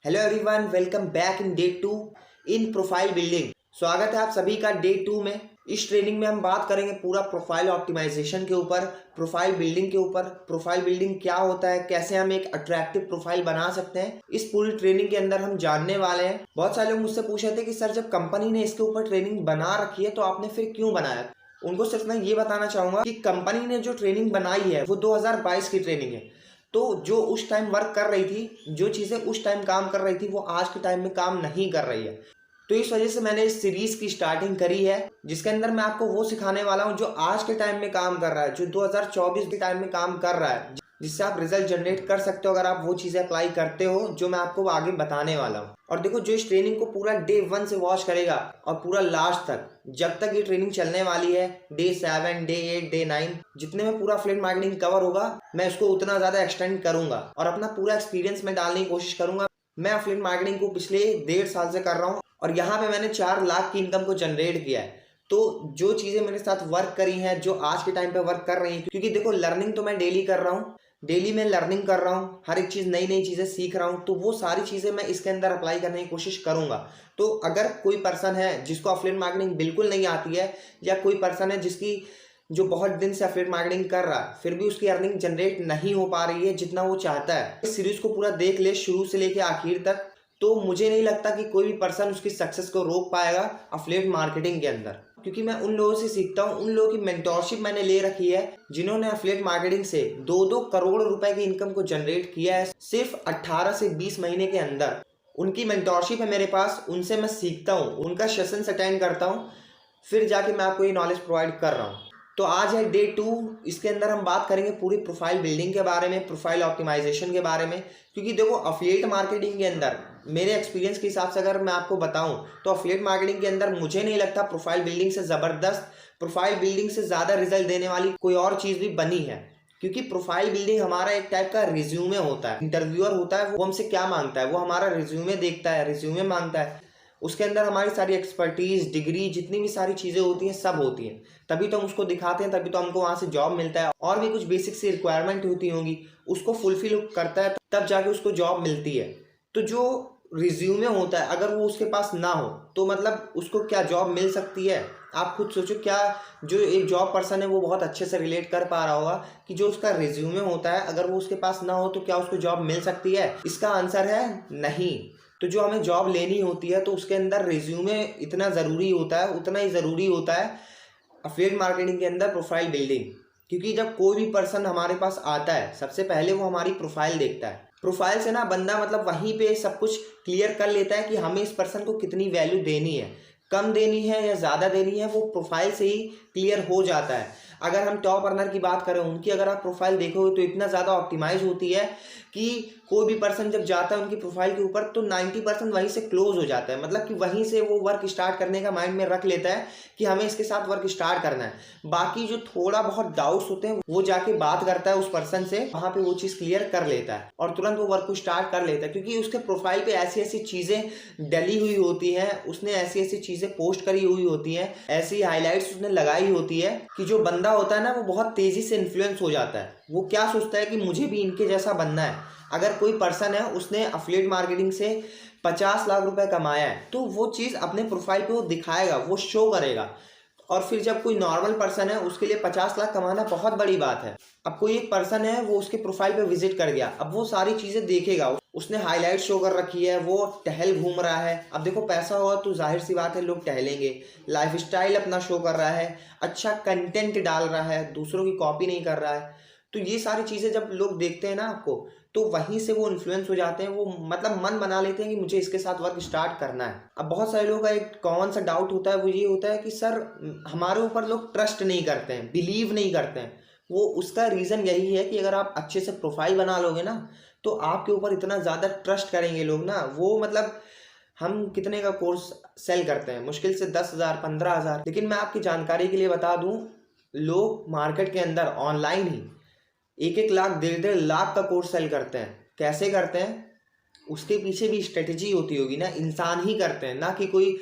Hello everyone, welcome back in day 2 in profile building. स्वागत है आप सभी का डे 2 में। इस ट्रेनिंग में हम बात करेंगे पूरा प्रोफाइल ऑप्टिमाइजेशन के ऊपर, प्रोफाइल बिल्डिंग के ऊपर। प्रोफाइल बिल्डिंग क्या होता है, कैसे हम एक अट्रैक्टिव प्रोफाइल बना सकते हैं, इस पूरी ट्रेनिंग के अंदर हम जानने वाले हैं। बहुत सारे लोग मुझसे पूछे थे कि सर जब कंपनी ने इसके ऊपर ट्रेनिंग बना रखी है तो आपने फिर क्यों बनाया। उनको सिर्फ मैं ये बताना चाहूंगा कि कंपनी ने जो ट्रेनिंग बनाई है वो 2022 की ट्रेनिंग है। तो जो उस टाइम वर्क कर रही थी, जो चीज़ें उस टाइम काम कर रही थी, वो आज के टाइम में काम नहीं कर रही है। तो इस वजह से मैंने इस सीरीज की स्टार्टिंग करी है, जिसके अंदर मैं आपको वो सिखाने वाला हूँ जो आज के टाइम में काम कर रहा है, जो 2024 के टाइम में काम कर रहा है, जिससे आप रिजल्ट जनरेट कर सकते हो अगर आप वो चीज़ें अप्लाई करते हो जो मैं आपको आगे बताने वाला हूँ। और देखो, जो इस ट्रेनिंग को पूरा डे 1 से वॉच करेगा और पूरा लास्ट तक, जब तक ये ट्रेनिंग चलने वाली है, डे 7, डे 8, डे 9, जितने में पूरा एफिलिएट मार्केटिंग कवर होगा, मैं इसको उतना ज़्यादा एक्सटेंड करूंगा और अपना पूरा एक्सपीरियंस में डालने की कोशिश करूंगा। मैं एफिलिएट मार्केटिंग को पिछले 1.5 साल से कर रहा हूँ और यहाँ पे मैंने 4 लाख की इनकम को जनरेट किया है। तो जो चीज़ें मेरे साथ वर्क करी हैं, जो आज के टाइम पे वर्क कर रही हैं, क्योंकि देखो लर्निंग तो मैं डेली कर रहा हूँ, डेली मैं लर्निंग कर रहा हूँ, हर एक चीज़ नई नई चीज़ें सीख रहा हूँ, तो वो सारी चीज़ें मैं इसके अंदर अप्लाई करने की कोशिश करूंगा। तो अगर कोई पर्सन है जिसको एफिलिएट मार्केटिंग बिल्कुल नहीं आती है, या कोई पर्सन है जिसकी जो बहुत दिन से एफिलिएट मार्केटिंग कर रहा है फिर भी उसकी अर्निंग जनरेट नहीं हो पा रही है जितना वो चाहता है, इस सीरीज को पूरा देख ले शुरू से लेके आखिर तक। तो मुझे नहीं लगता कि कोई भी पर्सन उसकी सक्सेस को रोक पाएगा एफिलिएट मार्केटिंग के अंदर, क्योंकि मैं उन लोगों से सीखता हूँ, उन लोगों की मेंटोरशिप मैंने ले रखी है जिन्होंने एफिलिएट मार्केटिंग से 2-2 करोड़ रुपए की इनकम को जनरेट किया है सिर्फ 18 से 20 महीने के अंदर। उनकी मेंटोरशिप है मेरे पास, उनसे मैं सीखता हूँ, उनका सेशंस अटेंड करता हूँ, फिर जाके मैं आपको ये नॉलेज प्रोवाइड कर रहा हूँ। तो आज है डे 2, इसके अंदर हम बात करेंगे पूरी प्रोफाइल बिल्डिंग के बारे में, प्रोफाइल ऑप्टिमाइजेशन के बारे में। क्योंकि देखो एफिलिएट मार्केटिंग के अंदर मेरे एक्सपीरियंस के हिसाब से अगर मैं आपको बताऊं तो एफिलिएट मार्केटिंग के अंदर मुझे नहीं लगता प्रोफाइल बिल्डिंग से ज़बरदस्त, प्रोफाइल बिल्डिंग से ज़्यादा रिजल्ट देने वाली कोई और चीज़ भी बनी है। क्योंकि प्रोफाइल बिल्डिंग हमारा एक टाइप का रिज्यूमे होता है। इंटरव्यूअर होता है, वो हमसे क्या मांगता है, वो हमारा रिज्यूमे देखता है, रिज्यूमे मांगता है, उसके अंदर हमारी सारी एक्सपर्टीज, डिग्री, जितनी भी सारी चीज़ें होती हैं सब होती हैं, तभी तो हम उसको दिखाते हैं, तभी तो हमको वहाँ से जॉब मिलता है। और भी कुछ बेसिक सी रिक्वायरमेंट होती होंगी, उसको फुलफिल करता है तब जाके उसको जॉब मिलती है। तो जो रिज्यूमे होता है अगर वो उसके पास ना हो तो मतलब उसको क्या जॉब मिल सकती है? आप खुद सोचो, क्या जो एक जॉब पर्सन है वो बहुत अच्छे से रिलेट कर पा रहा होगा कि जो उसका रिज्यूमे होता है अगर वो उसके पास ना हो तो क्या उसको जॉब मिल सकती है? इसका आंसर है नहीं। तो जो हमें जॉब लेनी होती है तो उसके अंदर रिज्यूमे इतना ज़रूरी होता है, उतना ही ज़रूरी होता है एफिलिएट मार्केटिंग के अंदर प्रोफाइल बिल्डिंग। क्योंकि जब कोई भी पर्सन हमारे पास आता है सबसे पहले वो हमारी प्रोफाइल देखता है। प्रोफाइल से ना बंदा मतलब वहीं पे सब कुछ क्लियर कर लेता है कि हमें इस पर्सन को कितनी वैल्यू देनी है, कम देनी है या ज़्यादा देनी है, वो प्रोफाइल से ही क्लियर हो जाता है। अगर हम टॉप अर्नर की बात करें, उनकी अगर आप प्रोफाइल देखोगे तो इतना ज़्यादा ऑप्टिमाइज होती है कि कोई भी पर्सन जब जाता है उनकी प्रोफाइल के ऊपर तो 90% वहीं से क्लोज हो जाता है। मतलब कि वहीं से वो वर्क स्टार्ट करने का माइंड में रख लेता है कि हमें इसके साथ वर्क स्टार्ट करना है। बाकी जो थोड़ा बहुत डाउट्स होते हैं वो जाके बात करता है उस पर्सन से, वहाँ पे वो चीज़ क्लियर कर लेता है और तुरंत वो वर्क को स्टार्ट कर लेता है। क्योंकि उसके प्रोफाइल पे ऐसी ऐसी चीज़ें डली हुई होती हैं, उसने ऐसी ऐसी चीज़ें पोस्ट करी हुई होती हैं, ऐसी हाईलाइट्स उसने लगाई होती है कि जो बंदा होता है ना वो बहुत तेज़ी से इन्फ्लुएंस हो जाता है। वो क्या सोचता है कि मुझे भी इनके जैसा बनना है। अगर कोई पर्सन है उसने एफिलिएट मार्केटिंग से 50 लाख रुपए कमाया है तो वो चीज़ अपने प्रोफाइल पे वो दिखाएगा, वो शो करेगा। और फिर जब कोई नॉर्मल पर्सन है उसके लिए 50 लाख कमाना बहुत बड़ी बात है। अब कोई एक पर्सन है वो उसके प्रोफाइल पे विजिट कर गया, अब वो सारी चीज़ें देखेगा, उसने हाईलाइट शो कर रखी है, वो टहल घूम रहा है। अब देखो पैसा होगा तो जाहिर सी बात है लोग टहलेंगे, लाइफस्टाइल अपना शो कर रहा है, अच्छा कंटेंट डाल रहा है, दूसरों की कॉपी नहीं कर रहा है। तो ये सारी चीज़ें जब लोग देखते हैं ना आपको, तो वहीं से वो इन्फ्लुएंस हो जाते हैं, वो मतलब मन बना लेते हैं कि मुझे इसके साथ वर्क स्टार्ट करना है। अब बहुत सारे लोगों का एक कॉमन सा डाउट होता है, वो ये होता है कि सर हमारे ऊपर लोग ट्रस्ट नहीं करते हैं, बिलीव नहीं करते हैं। वो उसका रीज़न यही है कि अगर आप अच्छे से प्रोफाइल बना लोगे ना तो आपके ऊपर इतना ज़्यादा ट्रस्ट करेंगे लोग ना। वो मतलब हम कितने का कोर्स सेल करते हैं, मुश्किल से 10,000 15,000, लेकिन मैं आपकी जानकारी के लिए बता दूं, लोग मार्केट के अंदर ऑनलाइन ही 1-1 लाख 1.5-1.5 लाख का कोर्स सेल करते हैं। कैसे करते हैं? उसके पीछे भी स्ट्रेटेजी होती होगी ना, इंसान ही करते हैं, ना कि कोई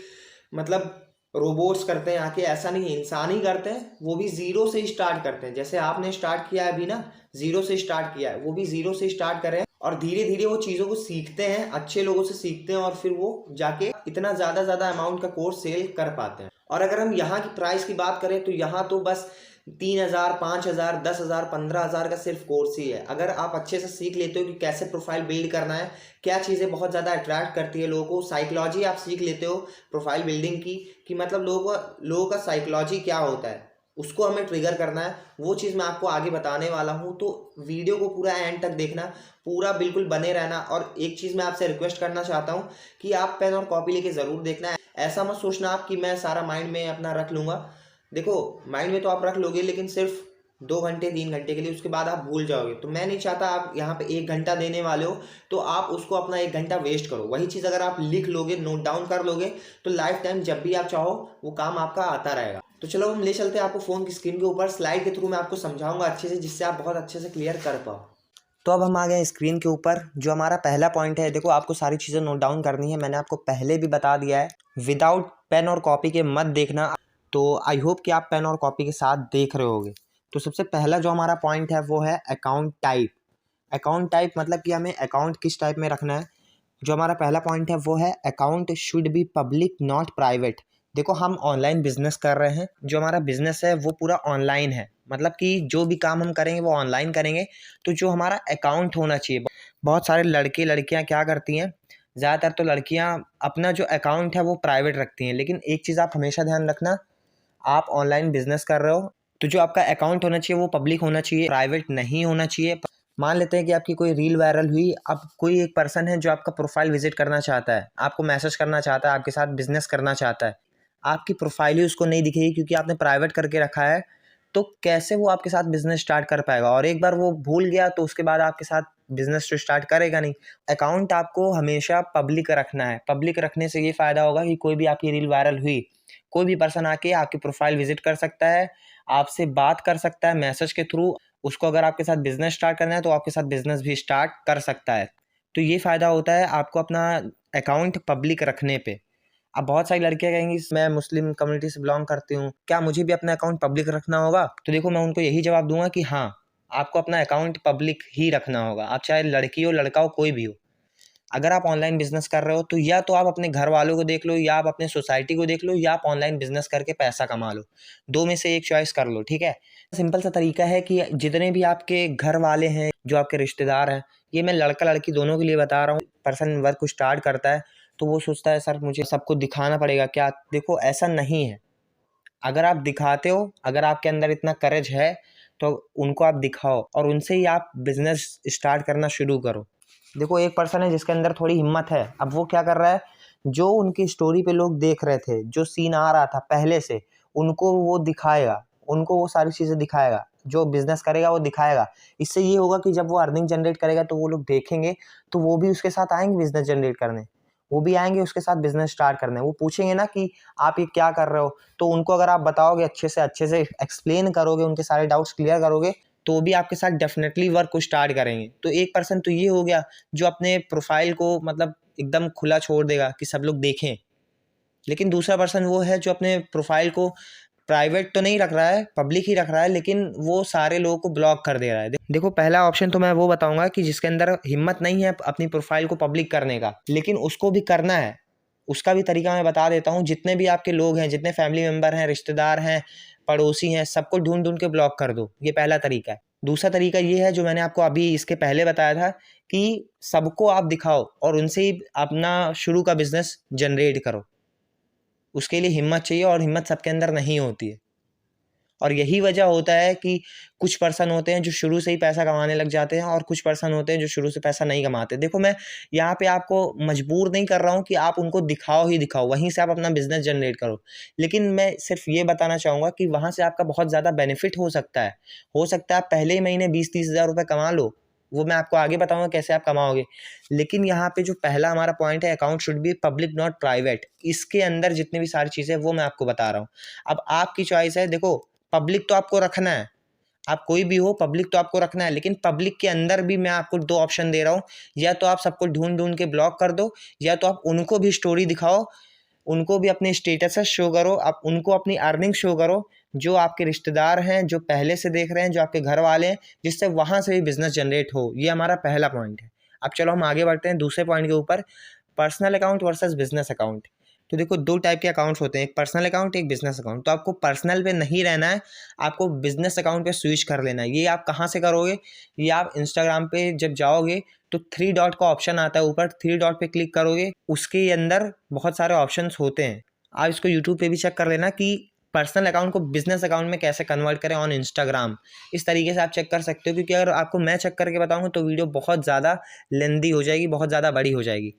मतलब रोबोट्स करते हैं आके, ऐसा नहीं है, इंसान ही करते हैं। वो भी ज़ीरो से ही स्टार्ट करते हैं, जैसे आपने स्टार्ट किया है अभी ना, ज़ीरो से स्टार्ट किया है, वो भी ज़ीरो से स्टार्ट करें और धीरे धीरे वो चीज़ों को सीखते हैं, अच्छे लोगों से सीखते हैं और फिर वो जाके इतना ज़्यादा अमाउंट का कोर्स सेल कर पाते हैं। और अगर हम यहाँ की प्राइस की बात करें तो यहाँ तो बस 3,000, 5,000, 10,000, 15,000 का सिर्फ कोर्स ही है। अगर आप अच्छे से सीख लेते हो कि कैसे प्रोफाइल बिल्ड करना है, क्या चीज़ें बहुत ज़्यादा अट्रैक्ट करती है लोगों को, साइकोलॉजी आप सीख लेते हो प्रोफाइल बिल्डिंग की, कि मतलब लोगों का साइकोलॉजी क्या होता है, उसको हमें ट्रिगर करना है, वो चीज़ मैं आपको आगे बताने वाला हूँ। तो वीडियो को पूरा एंड तक देखना, पूरा बिल्कुल बने रहना। और एक चीज़ मैं आपसे रिक्वेस्ट करना चाहता हूँ कि आप पेन और कॉपी लेके ज़रूर देखना। ऐसा मत सोचना आप कि मैं सारा माइंड में अपना रख लूँगा। देखो, माइंड में तो आप रख लोगे लेकिन सिर्फ 2 घंटे 3 घंटे के लिए, उसके बाद आप भूल जाओगे। तो मैं नहीं चाहता आप यहाँ पे 1 घंटा देने वाले हो तो आप उसको अपना 1 घंटा वेस्ट करो। वही चीज़ अगर आप लिख लोगे, नोट डाउन कर लोगे, तो लाइफ टाइम जब भी आप चाहो वो काम आपका आता रहेगा। तो चलो हम ले चलते हैं आपको फ़ोन की स्क्रीन के ऊपर, स्लाइड के थ्रू मैं आपको समझाऊंगा अच्छे से, जिससे आप बहुत अच्छे से क्लियर कर पाओ। तो अब हम आ गए स्क्रीन के ऊपर। जो हमारा पहला पॉइंट है, देखो आपको सारी चीज़ें नोट डाउन करनी है, मैंने आपको पहले भी बता दिया है। विदाउट पेन और कॉपी के मत देखना। तो आई होप कि आप पेन और कॉपी के साथ देख रहे होगे। तो सबसे पहला जो हमारा पॉइंट है वो है अकाउंट टाइप। अकाउंट टाइप मतलब कि हमें अकाउंट किस टाइप में रखना है। जो हमारा पहला पॉइंट है वो है account should be public not private. देखो हम ऑनलाइन बिजनेस कर रहे हैं, जो हमारा बिजनेस है वो पूरा ऑनलाइन है, मतलब कि जो भी काम हम करेंगे वो ऑनलाइन करेंगे। तो जो हमारा अकाउंट होना चाहिए, बहुत सारे लड़के लड़कियां क्या करती हैं, ज़्यादातर तो लड़कियां अपना जो अकाउंट है वो प्राइवेट रखती हैं। लेकिन एक चीज़ आप हमेशा ध्यान रखना, आप ऑनलाइन बिजनेस कर रहे हो तो जो आपका अकाउंट होना चाहिए वो पब्लिक होना चाहिए, प्राइवेट नहीं होना चाहिए। मान लेते हैं कि आपकी कोई रील वायरल हुई, अब कोई एक पर्सन है जो आपका प्रोफाइल विजिट करना चाहता है, आपको मैसेज करना चाहता है, आपके साथ बिजनेस करना चाहता है, आपकी प्रोफाइल ही उसको नहीं दिखेगी क्योंकि आपने प्राइवेट करके रखा है। तो कैसे वो आपके साथ बिजनेस स्टार्ट कर पाएगा? और एक बार वो भूल गया तो उसके बाद आपके साथ बिजनेस तो स्टार्ट करेगा नहीं। अकाउंट आपको हमेशा पब्लिक रखना है। पब्लिक रखने से ये फ़ायदा होगा कि कोई भी आपकी रील वायरल हुई, कोई भी पर्सन आके आपकी प्रोफाइल विजिट कर सकता है, आपसे बात कर सकता है मैसेज के थ्रू। उसको अगर आपके साथ बिजनेस स्टार्ट करना है तो आपके साथ बिजनेस भी स्टार्ट कर सकता है। तो ये फ़ायदा होता है आपको अपना अकाउंट पब्लिक रखने पे। अब बहुत सारी लड़कियां कहेंगी मैं मुस्लिम कम्युनिटी से बिलोंग करती हूँ, क्या मुझे भी अपना अकाउंट पब्लिक रखना होगा? तो देखो मैं उनको यही जवाब दूंगा कि हाँ, आपको अपना अकाउंट पब्लिक ही रखना होगा। आप चाहे लड़की हो लड़का हो कोई भी हो, अगर आप ऑनलाइन बिजनेस कर रहे हो तो या तो आप अपने घर वालों को देख लो, या आप अपने सोसाइटी को देख लो, या आप ऑनलाइन बिजनेस करके पैसा कमा लो। दो में से एक चॉइस कर लो, ठीक है। सिंपल सा तरीका है कि जितने भी आपके घर वाले हैं, जो आपके रिश्तेदार हैं, ये मैं लड़का लड़की दोनों के लिए बता रहा हूँ। पर्सन वर्क को स्टार्ट करता है तो वो सोचता है सर मुझे सबको दिखाना पड़ेगा क्या? देखो ऐसा नहीं है। अगर आप दिखाते हो, अगर आपके अंदर इतना करेज है तो उनको आप दिखाओ और उनसे ही आप बिजनेस स्टार्ट करना शुरू करो। देखो एक पर्सन है जिसके अंदर थोड़ी हिम्मत है, अब वो क्या कर रहा है, जो उनकी स्टोरी पे लोग देख रहे थे, जो सीन आ रहा था पहले से, उनको वो दिखाएगा, उनको वो सारी चीज़ें दिखाएगा, जो बिजनेस करेगा वो दिखाएगा। इससे ये होगा कि जब वो अर्निंग जनरेट करेगा तो वो लोग देखेंगे तो वो भी उसके साथ आएंगे बिजनेस जनरेट करने, वो भी आएंगे उसके साथ बिजनेस स्टार्ट करने। वो पूछेंगे ना कि आप ये क्या कर रहे हो, तो उनको अगर आप बताओगे, अच्छे से एक्सप्लेन करोगे, उनके सारे डाउट्स क्लियर करोगे, तो वो भी आपके साथ डेफिनेटली वर्क को स्टार्ट करेंगे। तो एक पर्सन तो ये हो गया जो अपने प्रोफाइल को मतलब एकदम खुला छोड़ देगा कि सब लोग देखें। लेकिन दूसरा पर्सन वो है जो अपने प्रोफाइल को प्राइवेट तो नहीं रख रहा है, पब्लिक ही रख रहा है, लेकिन वो सारे लोगों को ब्लॉक कर दे रहा है। देखो पहला ऑप्शन तो मैं वो बताऊंगा कि जिसके अंदर हिम्मत नहीं है अपनी प्रोफाइल को पब्लिक करने का, लेकिन उसको भी करना है, उसका भी तरीका मैं बता देता हूँ। जितने भी आपके लोग हैं, जितने फैमिली मेम्बर हैं, रिश्तेदार हैं, पड़ोसी हैं, सबको ढूंढ ढूंढ के ब्लॉक कर दो। ये पहला तरीका है। दूसरा तरीका ये है जो मैंने आपको अभी इसके पहले बताया था कि सबको आप दिखाओ और उनसे ही अपना शुरू का बिजनेस जनरेट करो। उसके लिए हिम्मत चाहिए और हिम्मत सबके अंदर नहीं होती है। और यही वजह होता है कि कुछ पर्सन होते हैं जो शुरू से ही पैसा कमाने लग जाते हैं और कुछ पर्सन होते हैं जो शुरू से पैसा नहीं कमाते। देखो मैं यहाँ पे आपको मजबूर नहीं कर रहा हूँ कि आप उनको दिखाओ ही दिखाओ, वहीं से आप अपना बिजनेस जनरेट करो। लेकिन मैं सिर्फ ये बताना चाहूँगा कि वहाँ से आपका बहुत ज़्यादा बेनिफिट हो सकता है। आप पहले ही महीने 20-30 हज़ार रुपये कमा लो, वो मैं आपको आगे बताऊंगा कैसे आप कमाओगे। लेकिन यहाँ पे जो पहला हमारा पॉइंट है, account should be public not private, इसके अंदर जितनी भी सारी चीज़ें वो मैं आपको बता रहा हूँ। अब आपकी चॉइस है। देखो पब्लिक तो आपको रखना है, आप कोई भी हो पब्लिक तो आपको रखना है, लेकिन पब्लिक के अंदर भी मैं आपको 2 ऑप्शन दे रहा हूँ। या तो आप सबको ढूंढ ढूंढ के ब्लॉक कर दो, या तो आप उनको भी स्टोरी दिखाओ, उनको भी अपने स्टेटस शो करो, आप उनको अपनी अर्निंग शो करो, जो आपके रिश्तेदार हैं, जो पहले से देख रहे हैं, जो आपके घर वाले हैं, जिससे वहाँ से भी बिजनेस जनरेट हो। ये हमारा पहला पॉइंट है। अब चलो हम आगे बढ़ते हैं दूसरे पॉइंट के ऊपर, personal account versus business account. तो देखो दो टाइप के अकाउंट्स होते हैं, एक पर्सनल अकाउंट एक बिजनेस अकाउंट। तो आपको पर्सनल पे नहीं रहना है, आपको बिजनेस अकाउंट पे स्विच कर लेना है। ये आप कहाँ से करोगे, ये आप इंस्टाग्राम पे जब जाओगे तो 3 डॉट का ऑप्शन आता है ऊपर, 3 डॉट पे क्लिक करोगे, उसके अंदर बहुत सारे ऑप्शंस होते हैं। आप इसको यूट्यूब पे भी चेक कर लेना कि पर्सनल अकाउंट को बिजनेस अकाउंट में कैसे कन्वर्ट करें ऑन इंस्टाग्राम। इस तरीके से आप चेक कर सकते हो, क्योंकि अगर आपको मैं चेक करके बताऊंगा तो वीडियो बहुत ज़्यादा लेंदी हो जाएगी, बहुत ज़्यादा बड़ी हो जाएगी।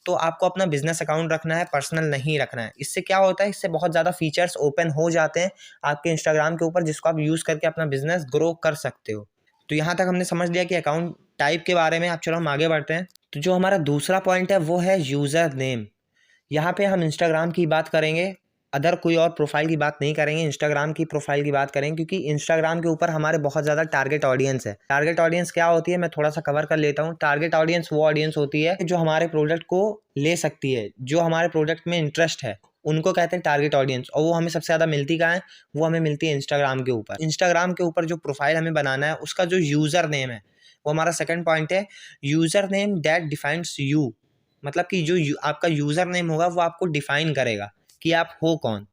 तो आपको अपना बिजनेस अकाउंट रखना है, पर्सनल नहीं रखना है। इससे क्या होता है, इससे बहुत ज़्यादा फीचर्स ओपन हो जाते हैं आपके इंस्टाग्राम के ऊपर, जिसको आप यूज़ करके अपना बिजनेस ग्रो कर सकते हो। तो यहाँ तक हमने समझ लिया कि अकाउंट टाइप के बारे में। अब चलो हम आगे बढ़ते हैं। तो जो हमारा दूसरा पॉइंट है वो है यूज़र नेम। यहाँ पे हम इंस्टाग्राम की बात करेंगे, अदर कोई और प्रोफाइल की बात नहीं करेंगे, इंस्टाग्राम की प्रोफाइल की बात करेंगे, क्योंकि इंस्टाग्राम के ऊपर हमारे बहुत ज़्यादा टारगेट ऑडियंस है। टारगेट ऑडियंस क्या होती है, मैं थोड़ा सा कवर कर लेता हूँ। टारगेट ऑडियंस वो ऑडियंस होती है जो हमारे प्रोडक्ट को ले सकती है, जो हमारे प्रोडक्ट में इंटरेस्ट है, उनको कहते हैं टारगेट ऑडियंस। और वो हमें सबसे ज़्यादा मिलती कहाँ है, वो हमें मिलती है इंस्टाग्राम के ऊपर। इंस्टाग्राम के ऊपर जो प्रोफाइल हमें बनाना है, उसका जो यूज़र नेम है, वो हमारा सेकंड पॉइंट है। User name that defines you, मतलब कि जो आपका यूज़र नेम होगा वो आपको डिफाइन करेगा कि आप हो कौन।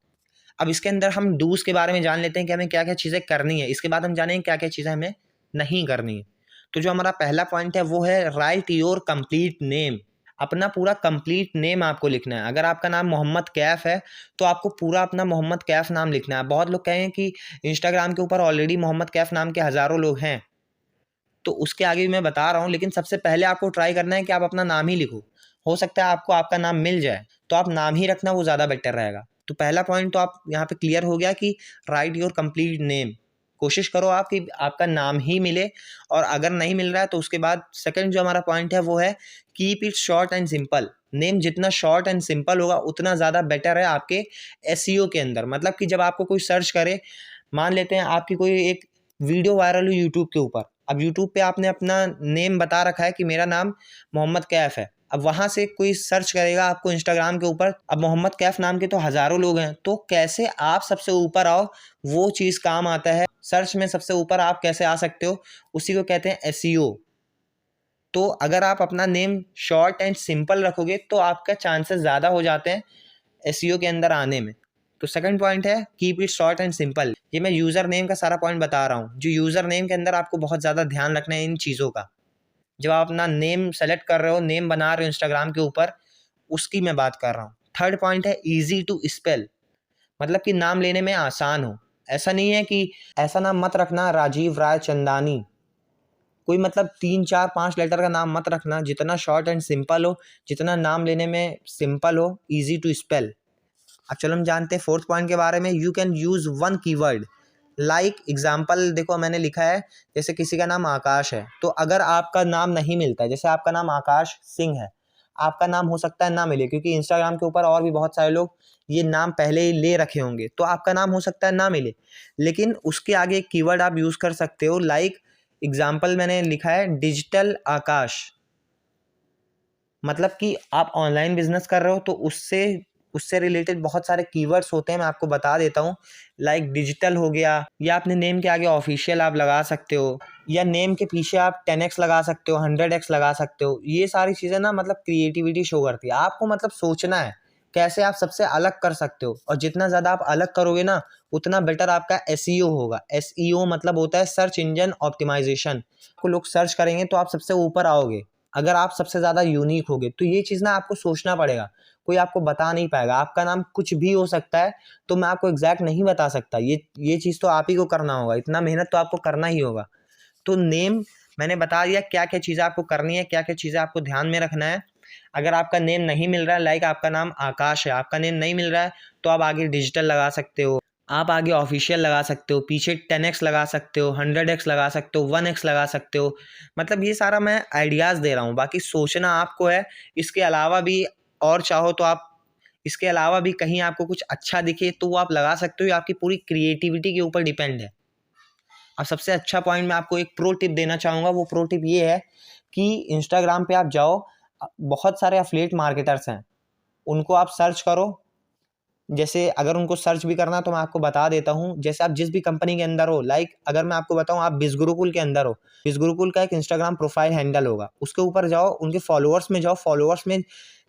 अब इसके अंदर हम डूज के बारे में जान लेते हैं कि हमें क्या क्या चीज़ें करनी है, इसके बाद हम जानेंगे क्या क्या चीज़ें हमें नहीं करनी है। तो जो हमारा पहला पॉइंट है वो है राइट योर कंप्लीट नेम। अपना पूरा कंप्लीट नेम आपको लिखना है। अगर आपका नाम मोहम्मद कैफ है तो आपको पूरा अपना मोहम्मद कैफ नाम लिखना है। बहुत लोग कहें कि इंस्टाग्राम के ऊपर ऑलरेडी मोहम्मद कैफ नाम के हज़ारों लोग हैं, तो उसके आगे भी मैं बता रहा हूँ, लेकिन सबसे पहले आपको ट्राई करना है कि आप अपना नाम ही लिखो। हो सकता है आपको आपका नाम मिल जाए, तो आप नाम ही रखना, वो ज़्यादा बेटर रहेगा। तो पहला पॉइंट तो आप यहाँ पे क्लियर हो गया कि राइट योर कंप्लीट नेम। कोशिश करो आप कि आपका नाम ही मिले, और अगर नहीं मिल रहा है तो उसके बाद सेकंड जो हमारा पॉइंट है वो है keep it short and simple. Name जितना शॉर्ट एंड सिंपल होगा उतना ज़्यादा बेटर है आपके एसईओ के अंदर। मतलब कि जब आपको कोई सर्च करे, मान लेते हैं आपकी कोई एक वीडियो वायरल हुई यूट्यूब के ऊपर, अब यूट्यूब पे आपने अपना नेम बता रखा है कि मेरा नाम मोहम्मद कैफ है, अब वहाँ से कोई सर्च करेगा आपको इंस्टाग्राम के ऊपर, अब मोहम्मद कैफ नाम के तो हज़ारों लोग हैं, तो कैसे आप सबसे ऊपर आओ, वो चीज़ काम आता है। सर्च में सबसे ऊपर आप कैसे आ सकते हो, उसी को कहते हैं एसईओ। तो अगर आप अपना नेम शॉर्ट एंड सिंपल रखोगे तो आपका चांसेस ज़्यादा हो जाते हैं एसईओ के अंदर आने में। तो सेकंड पॉइंट है keep it short and simple. ये मैं यूज़र नेम का सारा पॉइंट बता रहा हूँ। जो यूज़र नेम के अंदर आपको बहुत ज़्यादा ध्यान रखना है इन चीज़ों का। जब आप अपना नेम सेलेक्ट कर रहे हो, नेम बना रहे हो इंस्टाग्राम के ऊपर, उसकी मैं बात कर रहा हूँ। थर्ड पॉइंट है ईजी टू स्पेल, मतलब कि नाम लेने में आसान हो। ऐसा नहीं है कि ऐसा नाम मत रखना राजीव राय चंदानी, कोई मतलब 3 4 5 लेटर का नाम मत रखना। जितना शॉर्ट एंड सिंपल हो, जितना नाम लेने में सिंपल हो, ईजी टू स्पेल। अब चलो हम जानते हैं फोर्थ पॉइंट के बारे में। You can use one keyword like example. देखो मैंने लिखा है, जैसे किसी का नाम आकाश है, तो अगर आपका नाम नहीं मिलता है, जैसे आपका नाम आकाश सिंह है, आपका नाम हो सकता है ना मिले, क्योंकि इंस्टाग्राम के ऊपर और भी बहुत सारे लोग ये नाम पहले ही ले रखे होंगे, तो आपका नाम हो सकता है ना मिले। लेकिन उसके आगे एक कीवर्ड आप यूज़ कर सकते हो, लाइक एग्जाम्पल मैंने लिखा है डिजिटल आकाश। मतलब कि आप ऑनलाइन बिजनेस कर रहे हो तो उससे रिलेटेड बहुत सारे कीवर्ड्स होते हैं, मैं आपको बता देता हूँ। लाइक डिजिटल हो गया, या अपने नेम के आगे ऑफिशियल आप लगा सकते हो, या नेम के पीछे आप 10x लगा सकते हो, 100x लगा सकते हो। ये सारी चीज़ें ना मतलब क्रिएटिविटी शो करती है। आपको मतलब सोचना है कैसे आप सबसे अलग कर सकते हो, और जितना ज़्यादा आप अलग करोगे ना उतना बेटर आपका एसईओ होगा। एसईओ मतलब होता है सर्च इंजन ऑप्टिमाइजेशन। को लोग सर्च करेंगे तो आप सबसे ऊपर आओगे, अगर आप सबसे ज़्यादा यूनिक होगे। तो ये चीज़ ना आपको सोचना पड़ेगा, कोई आपको बता नहीं पाएगा। आपका नाम कुछ भी हो सकता है, तो मैं आपको एग्जैक्ट नहीं बता सकता। ये चीज़ तो आप ही को करना होगा, इतना मेहनत तो आपको करना ही होगा। तो नेम मैंने बता दिया क्या क्या चीज़ें आपको करनी है, क्या क्या चीज़ें आपको ध्यान में रखना है। अगर आपका नेम नहीं मिल रहा है, लाइक आपका नाम आकाश है, आपका नेम नहीं मिल रहा है, तो आप आगे डिजिटल लगा सकते हो, आप आगे ऑफिशियल लगा सकते हो, पीछे 10x लगा सकते हो, 100x लगा सकते हो, 1x लगा सकते हो। मतलब ये सारा मैं आइडियाज़ दे रहा हूँ, बाकी सोचना आपको है। इसके अलावा भी और चाहो तो आप इसके अलावा भी कहीं आपको कुछ अच्छा दिखे तो वो आप लगा सकते हो। ये आपकी पूरी क्रिएटिविटी के ऊपर डिपेंड है। अब सबसे अच्छा पॉइंट मैं आपको एक प्रो टिप देना चाहूँगा। वो प्रो टिप ये है कि इंस्टाग्राम पे आप जाओ, बहुत सारे एफिलिएट मार्केटर्स हैं, उनको आप सर्च करो, जैसे अगर उनको सर्च भी करना तो मैं आपको बता देता हूँ। जैसे आप जिस भी कंपनी के अंदर हो, लाइक अगर मैं आपको बताऊँ आप बिज़ गुरुकुल के अंदर हो, बिज़ गुरुकुल का एक इंस्टाग्राम प्रोफाइल हैंडल होगा, उसके ऊपर जाओ, उनके फॉलोअर्स में जाओ, फॉलोअर्स में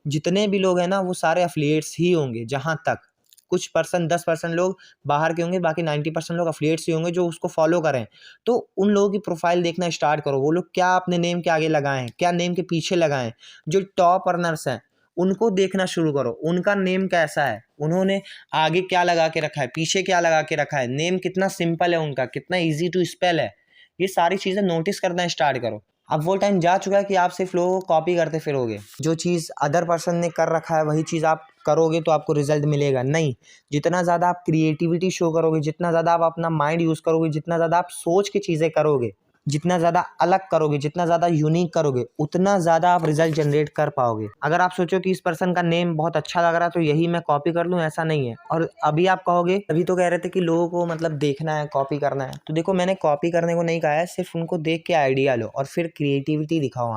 जितने भी लोग हैं ना वो सारे एफिलिएट्स ही होंगे। जहाँ तक कुछ परसेंट 10% लोग बाहर के होंगे, बाकी 90% लोग एफिलिएट्स ही होंगे जो उसको फॉलो करें। तो उन लोगों की प्रोफाइल देखना स्टार्ट करो, वो लोग क्या अपने नेम के आगे लगाए हैं, क्या नेम के पीछे लगाए हैं। जो टॉप अर्नर्स हैं उनको देखना शुरू करो, उनका नेम कैसा है, उन्होंने आगे क्या लगा के रखा है, पीछे क्या लगा के रखा है, नेम कितना सिंपल है उनका, कितना ईजी टू स्पेल है। ये सारी चीज़ें नोटिस करना स्टार्ट करो। अब वो टाइम जा चुका है कि आप सिर्फ लोगों को कॉपी करते फिरोगे। जो चीज़ अदर पर्सन ने कर रखा है वही चीज़ आप करोगे तो आपको रिजल्ट मिलेगा नहीं। जितना ज़्यादा आप क्रिएटिविटी शो करोगे, जितना ज़्यादा आप अपना माइंड यूज़ करोगे, जितना ज़्यादा आप सोच के चीज़ें करोगे, जितना ज़्यादा अलग करोगे, जितना ज़्यादा यूनिक करोगे, उतना ज़्यादा आप रिजल्ट जनरेट कर पाओगे। अगर आप सोचो कि इस पर्सन का नेम बहुत अच्छा लग रहा है तो यही मैं कॉपी कर लूँ, ऐसा नहीं है। और अभी आप कहोगे, अभी तो कह रहे थे कि लोगों को मतलब देखना है, कॉपी करना है, तो देखो मैंने कॉपी करने को नहीं कहा है, सिर्फ उनको देख के आइडिया लो और फिर क्रिएटिविटी दिखाओ।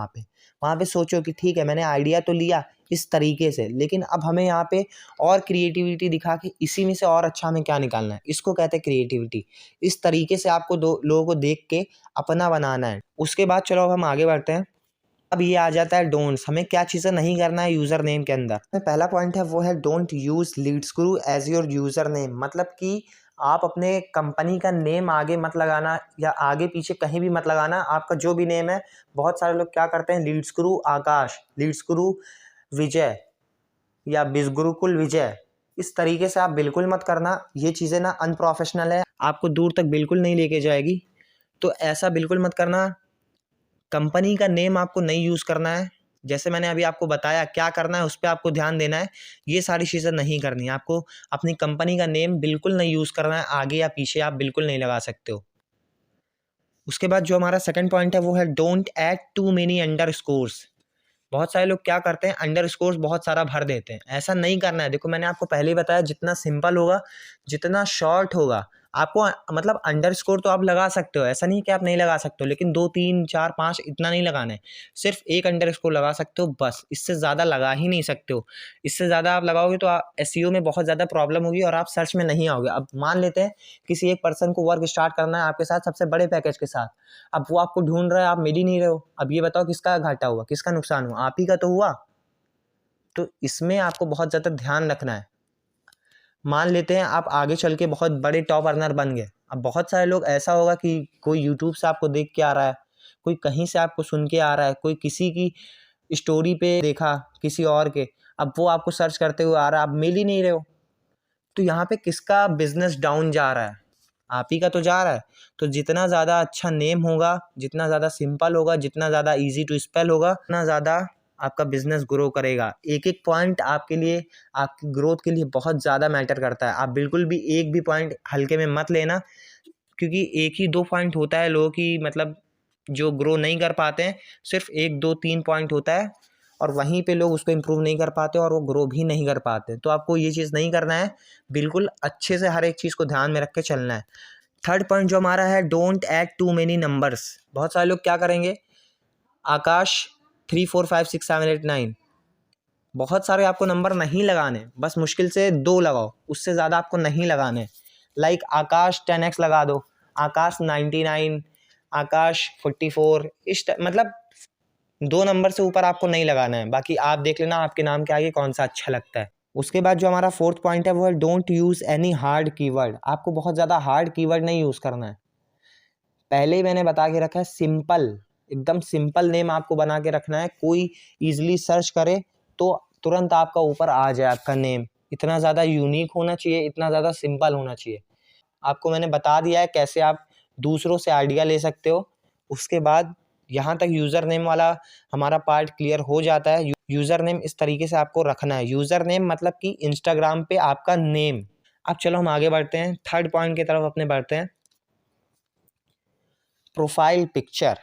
वहाँ पे सोचो कि ठीक है मैंने आइडिया तो लिया इस तरीके से, लेकिन अब हमें यहाँ पे और क्रिएटिविटी दिखा के इसी में से और अच्छा हमें क्या निकालना है, इसको कहते हैं क्रिएटिविटी। इस तरीके से आपको दो लोगों को देख के अपना बनाना है। उसके बाद चलो अब हम आगे बढ़ते हैं। अब ये आ जाता है डोंट्स, हमें क्या चीज़ें नहीं करना है यूज़र नेम के अंदर। पहला पॉइंट है वो है don't use leadscrew as your username. मतलब कि आप अपने कंपनी का नेम आगे मत लगाना या आगे पीछे कहीं भी मत लगाना। आपका जो भी नेम है, बहुत सारे लोग क्या करते हैं, लीडस्क्रू आकाश, लीडस्क्रू विजय या बिज़ गुरुकुल विजय, इस तरीके से आप बिल्कुल मत करना। ये चीज़ें ना अनप्रोफेशनल है, आपको दूर तक बिल्कुल नहीं लेके जाएगी। तो ऐसा बिल्कुल मत करना। कंपनी का नेम आपको नहीं यूज़ करना है। जैसे मैंने अभी आपको बताया क्या करना है, उस पर आपको ध्यान देना है। ये सारी चीज़ें नहीं करनी है आपको। अपनी कंपनी का नेम बिल्कुल नहीं यूज़ करना है, आगे या पीछे आप बिल्कुल नहीं लगा सकते हो। उसके बाद जो हमारा सेकंड पॉइंट है वो है don't add too many underscores. बहुत सारे लोग क्या करते हैं, अंडरस्कोर्स बहुत सारा भर देते हैं। ऐसा नहीं करना है। देखो मैंने आपको पहले ही बताया, जितना सिंपल होगा, जितना शॉर्ट होगा, आपको मतलब अंडरस्कोर तो आप लगा सकते हो, ऐसा नहीं कि आप नहीं लगा सकते हो, लेकिन 2 3 4 5 इतना नहीं लगाना है। सिर्फ एक अंडरस्कोर लगा सकते हो बस, इससे ज़्यादा लगा ही नहीं सकते हो। इससे ज़्यादा आप लगाओगे तो एसईओ में बहुत ज़्यादा प्रॉब्लम होगी और आप सर्च में नहीं आओगे। अब मान लेते हैं किसी एक पर्सन को वर्क स्टार्ट करना है आपके साथ सबसे बड़े पैकेज के साथ। अब वो आपको ढूंढ रहा है, आप मिल ही नहीं रहे हो। अब ये बताओ किसका घाटा हुआ, किसका नुकसान हुआ, आप ही का तो हुआ। तो इसमें आपको बहुत ज़्यादा ध्यान रखना है। मान लेते हैं आप आगे चल के बहुत बड़े टॉप अर्नर बन गए। अब बहुत सारे लोग ऐसा होगा कि कोई यूट्यूब से आपको देख के आ रहा है, कोई कहीं से आपको सुन के आ रहा है, कोई किसी की स्टोरी पे देखा किसी और के, अब वो आपको सर्च करते हुए आ रहा है, आप मिल ही नहीं रहे हो। तो यहाँ पे किसका बिजनेस डाउन जा रहा है, आप ही का तो जा रहा है। तो जितना ज़्यादा अच्छा नेम होगा, जितना ज़्यादा सिंपल होगा, जितना ज़्यादा इजी टू स्पेल होगा, उतना ज़्यादा आपका बिजनेस ग्रो करेगा। एक एक पॉइंट आपके लिए, आपकी ग्रोथ के लिए बहुत ज़्यादा मैटर करता है। आप बिल्कुल भी एक भी पॉइंट हल्के में मत लेना, क्योंकि एक ही 2 पॉइंट होता है लोगों की मतलब जो ग्रो नहीं कर पाते हैं। सिर्फ 1 2 3 पॉइंट होता है और वहीं पे लोग उसको इम्प्रूव नहीं कर पाते और वो ग्रो भी नहीं कर पाते। तो आपको ये चीज़ नहीं करना है, बिल्कुल अच्छे से हर एक चीज़ को ध्यान में रख के चलना है। थर्ड पॉइंट जो हमारा है, don't add too many numbers. बहुत सारे लोग क्या करेंगे, आकाश 3 4 5 6 7 8 9, बहुत सारे आपको नंबर नहीं लगाने, बस मुश्किल से 2 लगाओ, उससे ज़्यादा आपको नहीं लगाने। लाइक आकाश 10x लगा दो, आकाश 99, आकाश 44, मतलब 2 नंबर से ऊपर आपको नहीं लगाना है। बाकी आप देख लेना आपके नाम के आगे कौन सा अच्छा लगता है। उसके बाद जो हमारा फोर्थ पॉइंट है वो है don't use any hard keyword. आपको बहुत ज़्यादा हार्ड कीवर्ड नहीं यूज़ करना है। पहले ही मैंने बता के रखा है, सिंपल, एकदम सिंपल नेम आपको बना के रखना है। कोई ईजिली सर्च करे तो तुरंत आपका ऊपर आ जाए आपका नेम। इतना ज़्यादा यूनिक होना चाहिए, इतना ज़्यादा सिंपल होना चाहिए। आपको मैंने बता दिया है कैसे आप दूसरों से आइडिया ले सकते हो। उसके बाद यहाँ तक यूज़र नेम वाला हमारा पार्ट क्लियर हो जाता है। यूज़र नेम इस तरीके से आपको रखना है। यूज़र नेम मतलब कि इंस्टाग्राम पे आपका नेम। अब चलो हम आगे बढ़ते हैं, थर्ड पॉइंट की तरफ अपने बढ़ते हैं, प्रोफाइल पिक्चर।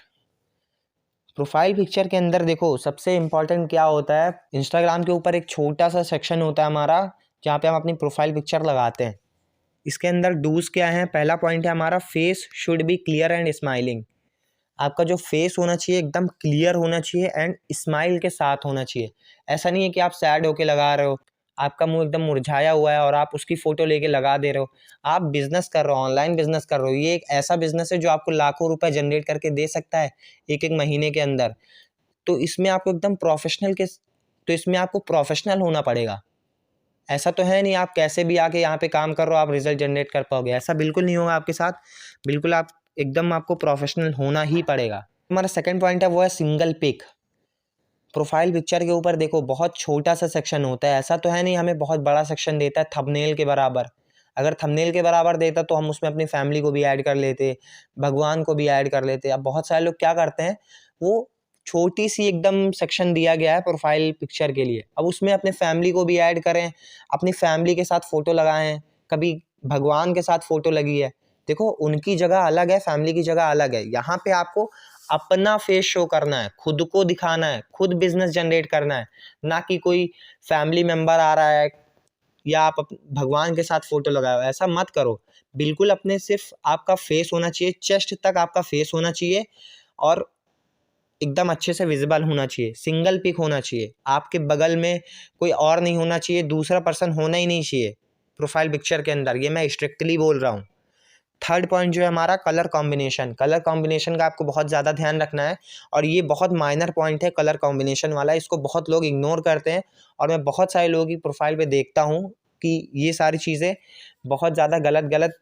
प्रोफाइल पिक्चर के अंदर देखो सबसे इम्पॉर्टेंट क्या होता है, इंस्टाग्राम के ऊपर एक छोटा सा सेक्शन होता है हमारा जहाँ पे हम अपनी प्रोफाइल पिक्चर लगाते हैं। इसके अंदर डूज क्या है, पहला पॉइंट है हमारा, face should be clear and smiling. आपका जो फेस होना चाहिए एकदम क्लियर होना चाहिए एंड स्माइल के साथ होना चाहिए। ऐसा नहीं है कि आप सैड होके लगा रहे हो, आपका मुंह एकदम मुरझाया हुआ है और आप उसकी फ़ोटो लेके लगा दे रहे हो। आप बिज़नेस कर रहे हो, ऑनलाइन बिज़नेस कर रहे हो। ये एक ऐसा बिज़नेस है जो आपको लाखों रुपए जनरेट करके दे सकता है एक-एक महीने के अंदर। तो इसमें आपको एकदम तो इसमें आपको प्रोफ़ेशनल होना पड़ेगा। ऐसा तो है नहीं आप कैसे भी आके यहाँ पे काम कर रहे हो, आप रिज़ल्ट जनरेट कर पाओगे, ऐसा बिल्कुल नहीं होगा आपके साथ। बिल्कुल आप एकदम आपको प्रोफ़ेशनल होना ही पड़ेगा। हमारा सेकंड पॉइंट है वो है सिंगल पिक। प्रोफाइल पिक्चर के ऊपर देखो बहुत छोटा सा सेक्शन होता है, ऐसा तो है नहीं हमें बहुत बड़ा सेक्शन देता है थंबनेल के बराबर। अगर थंबनेल के बराबर देता तो हम उसमें अपनी फैमिली को भी ऐड कर लेते, भगवान को भी ऐड कर लेते। अब बहुत सारे लोग क्या करते हैं, वो छोटी सी एकदम सेक्शन दिया गया है प्रोफाइल पिक्चर के लिए, अब उसमें अपने फैमिली को भी ऐड करें, अपनी फैमिली के साथ फ़ोटो लगाएं, कभी भगवान के साथ फ़ोटो लगी है। देखो उनकी जगह अलग है, फैमिली की जगह अलग है। यहाँ पे आपको अपना फेस शो करना है, खुद को दिखाना है, खुद बिजनेस जनरेट करना है, ना कि कोई फैमिली मेंबर आ रहा है या आप भगवान के साथ फोटो लगाओ। ऐसा मत करो। बिल्कुल अपने सिर्फ आपका फेस होना चाहिए, चेस्ट तक आपका फेस होना चाहिए और एकदम अच्छे से विजिबल होना चाहिए। सिंगल पिक होना चाहिए, आपके बगल में कोई और नहीं होना चाहिए, दूसरा पर्सन होना ही नहीं चाहिए प्रोफाइल पिक्चर के अंदर। ये मैं स्ट्रिक्टली बोल रहा हूँ। थर्ड पॉइंट जो है हमारा कलर कॉम्बिनेशन। कलर कॉम्बिनेशन का आपको बहुत ज़्यादा ध्यान रखना है और ये बहुत माइनर पॉइंट है कलर कॉम्बिनेशन वाला, इसको बहुत लोग इग्नोर करते हैं और मैं बहुत सारे लोगों की प्रोफाइल पे देखता हूँ कि ये सारी चीज़ें बहुत ज़्यादा गलत गलत,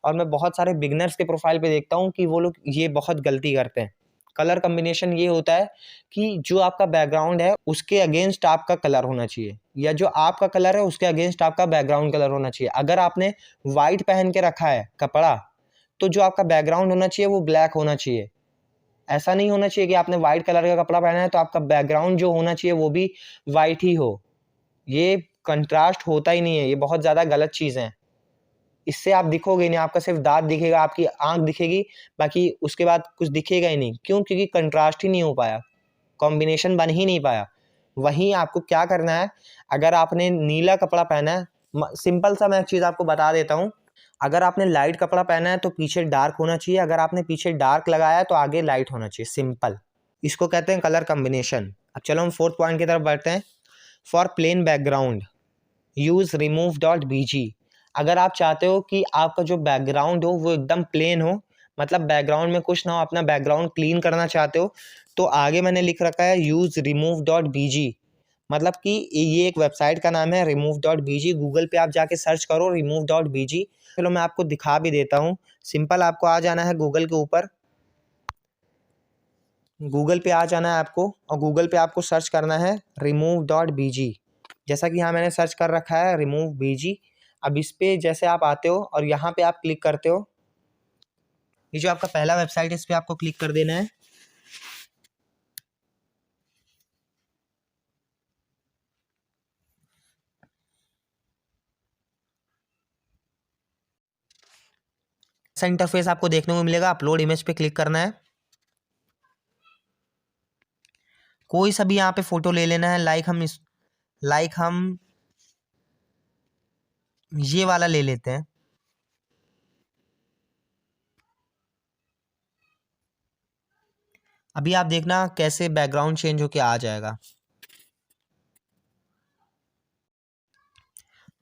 और मैं बहुत सारे बिगनर्स के प्रोफाइल पे देखता हूँ कि वो लोग ये बहुत गलती करते हैं। कलर कॉम्बिनेशन ये होता है कि जो आपका बैकग्राउंड है उसके अगेंस्ट आपका कलर होना चाहिए, या जो आपका कलर है उसके अगेंस्ट आपका बैकग्राउंड कलर होना चाहिए। अगर आपने वाइट पहन के रखा है कपड़ा, तो जो आपका बैकग्राउंड होना चाहिए वो ब्लैक होना चाहिए। ऐसा नहीं होना चाहिए कि आपने वाइट कलर का कपड़ा पहना है तो आपका बैकग्राउंड जो होना चाहिए वो भी वाइट ही हो। ये कंट्रास्ट होता ही नहीं है, ये बहुत ज़्यादा गलत चीज़ है। इससे आप दिखोगे नहीं, आपका सिर्फ दांत दिखेगा, आपकी आंख दिखेगी, बाकी उसके बाद कुछ दिखेगा ही नहीं। क्यों? क्योंकि कंट्रास्ट ही नहीं हो पाया, कॉम्बिनेशन बन ही नहीं पाया। वहीं आपको क्या करना है, अगर आपने नीला कपड़ा पहना है, सिंपल सा मैं एक चीज़ आपको बता देता हूँ। अगर आपने लाइट कपड़ा पहना है तो पीछे डार्क होना चाहिए, अगर आपने पीछे डार्क लगाया है तो आगे लाइट होना चाहिए। सिंपल, इसको कहते हैं कलर कॉम्बिनेशन। अब चलो हम फोर्थ पॉइंट की तरफ बढ़ते हैं। For plain background use remove dot BG. अगर आप चाहते हो कि आपका जो बैकग्राउंड हो वो एकदम प्लेन हो, मतलब बैकग्राउंड में कुछ ना हो, अपना बैकग्राउंड क्लीन करना चाहते हो, तो आगे मैंने लिख रखा है यूज़ रिमूव डॉट बीजी। मतलब कि ये एक वेबसाइट का नाम है रिमूव डॉट बीजी। गूगल पे आप जाके सर्च करो रिमूव डॉट बीजी। चलो मैं आपको दिखा भी देता हूँ। सिंपल आपको आ जाना है गूगल के ऊपर, गूगल पे आ जाना है आपको और गूगल पे आपको सर्च करना है रिमूव डॉट बीजी। जैसा कि यहाँ मैंने सर्च कर रखा है रिमूव बीजी। अब इस पे जैसे आप आते हो और यहाँ पे आप क्लिक करते हो, ये जो आपका पहला वेबसाइट है इस पे आपको क्लिक कर देना है। ऐसा इंटरफेस आपको देखने को मिलेगा। अपलोड इमेज पे क्लिक करना है, कोई सा भी यहाँ पे फोटो ले लेना है। लाइक हम ये वाला ले लेते हैं। अभी आप देखना कैसे बैकग्राउंड चेंज होके आ जाएगा।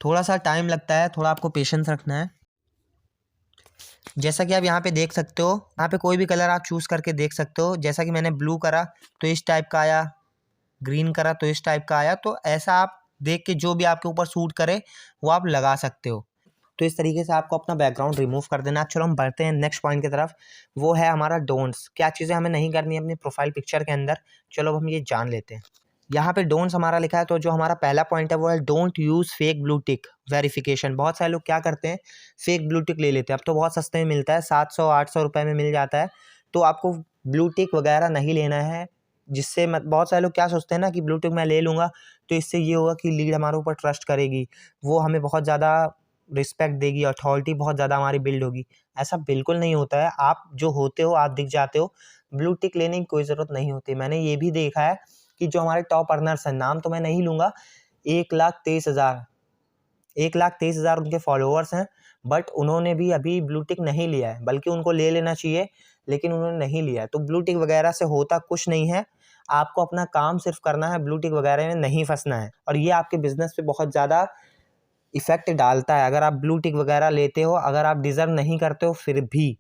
थोड़ा सा टाइम लगता है, थोड़ा आपको पेशेंस रखना है। जैसा कि आप यहाँ पे देख सकते हो, यहाँ पे कोई भी कलर आप चूज़ करके देख सकते हो। जैसा कि मैंने ब्लू करा तो इस टाइप का आया, ग्रीन करा तो इस टाइप का आया। तो ऐसा आप देख के जो भी आपके ऊपर सूट करे वो आप लगा सकते हो। तो इस तरीके से आपको अपना बैकग्राउंड रिमूव कर देना। चलो हम बढ़ते हैं नेक्स्ट पॉइंट की तरफ। वो है हमारा डोंट्स। क्या चीज़ें हमें नहीं करनी है अपनी प्रोफाइल पिक्चर के अंदर, चलो अब हम ये जान लेते हैं। यहाँ पे डोंट्स हमारा लिखा है, तो जो हमारा पहला पॉइंट है वो है don't use fake blue tick verification. बहुत सारे लोग क्या करते हैं, फेक ब्लू टिक ले लेते हैं। अब तो बहुत सस्ते में मिलता है, 700-800 रुपये में मिल जाता है। तो आपको ब्लू टिक वगैरह नहीं लेना है, जिससे बहुत सारे लोग क्या सोचते हैं ना कि ब्लू टिक मैं ले लूँगा तो इससे ये होगा कि लीड हमारे ऊपर ट्रस्ट करेगी, वो हमें बहुत ज़्यादा रिस्पेक्ट देगी, अथॉरिटी बहुत ज़्यादा हमारी बिल्ड होगी। ऐसा बिल्कुल नहीं होता है। आप जो होते हो आप दिख जाते हो, ब्लू टिक लेने की कोई ज़रूरत नहीं होती। मैंने ये भी देखा है कि जो हमारे टॉप अर्नर्स हैं, नाम तो मैं नहीं लूँगा, 1,23,000 उनके फॉलोअर्स हैं, बट उन्होंने भी अभी ब्लू टिक नहीं लिया है, बल्कि उनको ले लेना चाहिए, लेकिन उन्होंने नहीं लिया है। तो ब्लू टिक वगैरह से होता कुछ नहीं है। आपको अपना काम सिर्फ करना है, ब्लू टिक वगैरह में नहीं फंसना है। और ये आपके बिजनेस पे बहुत ज़्यादा इफेक्ट डालता है। अगर आप ब्लू टिक वगैरह लेते हो, अगर आप डिजर्व नहीं करते हो फिर भी,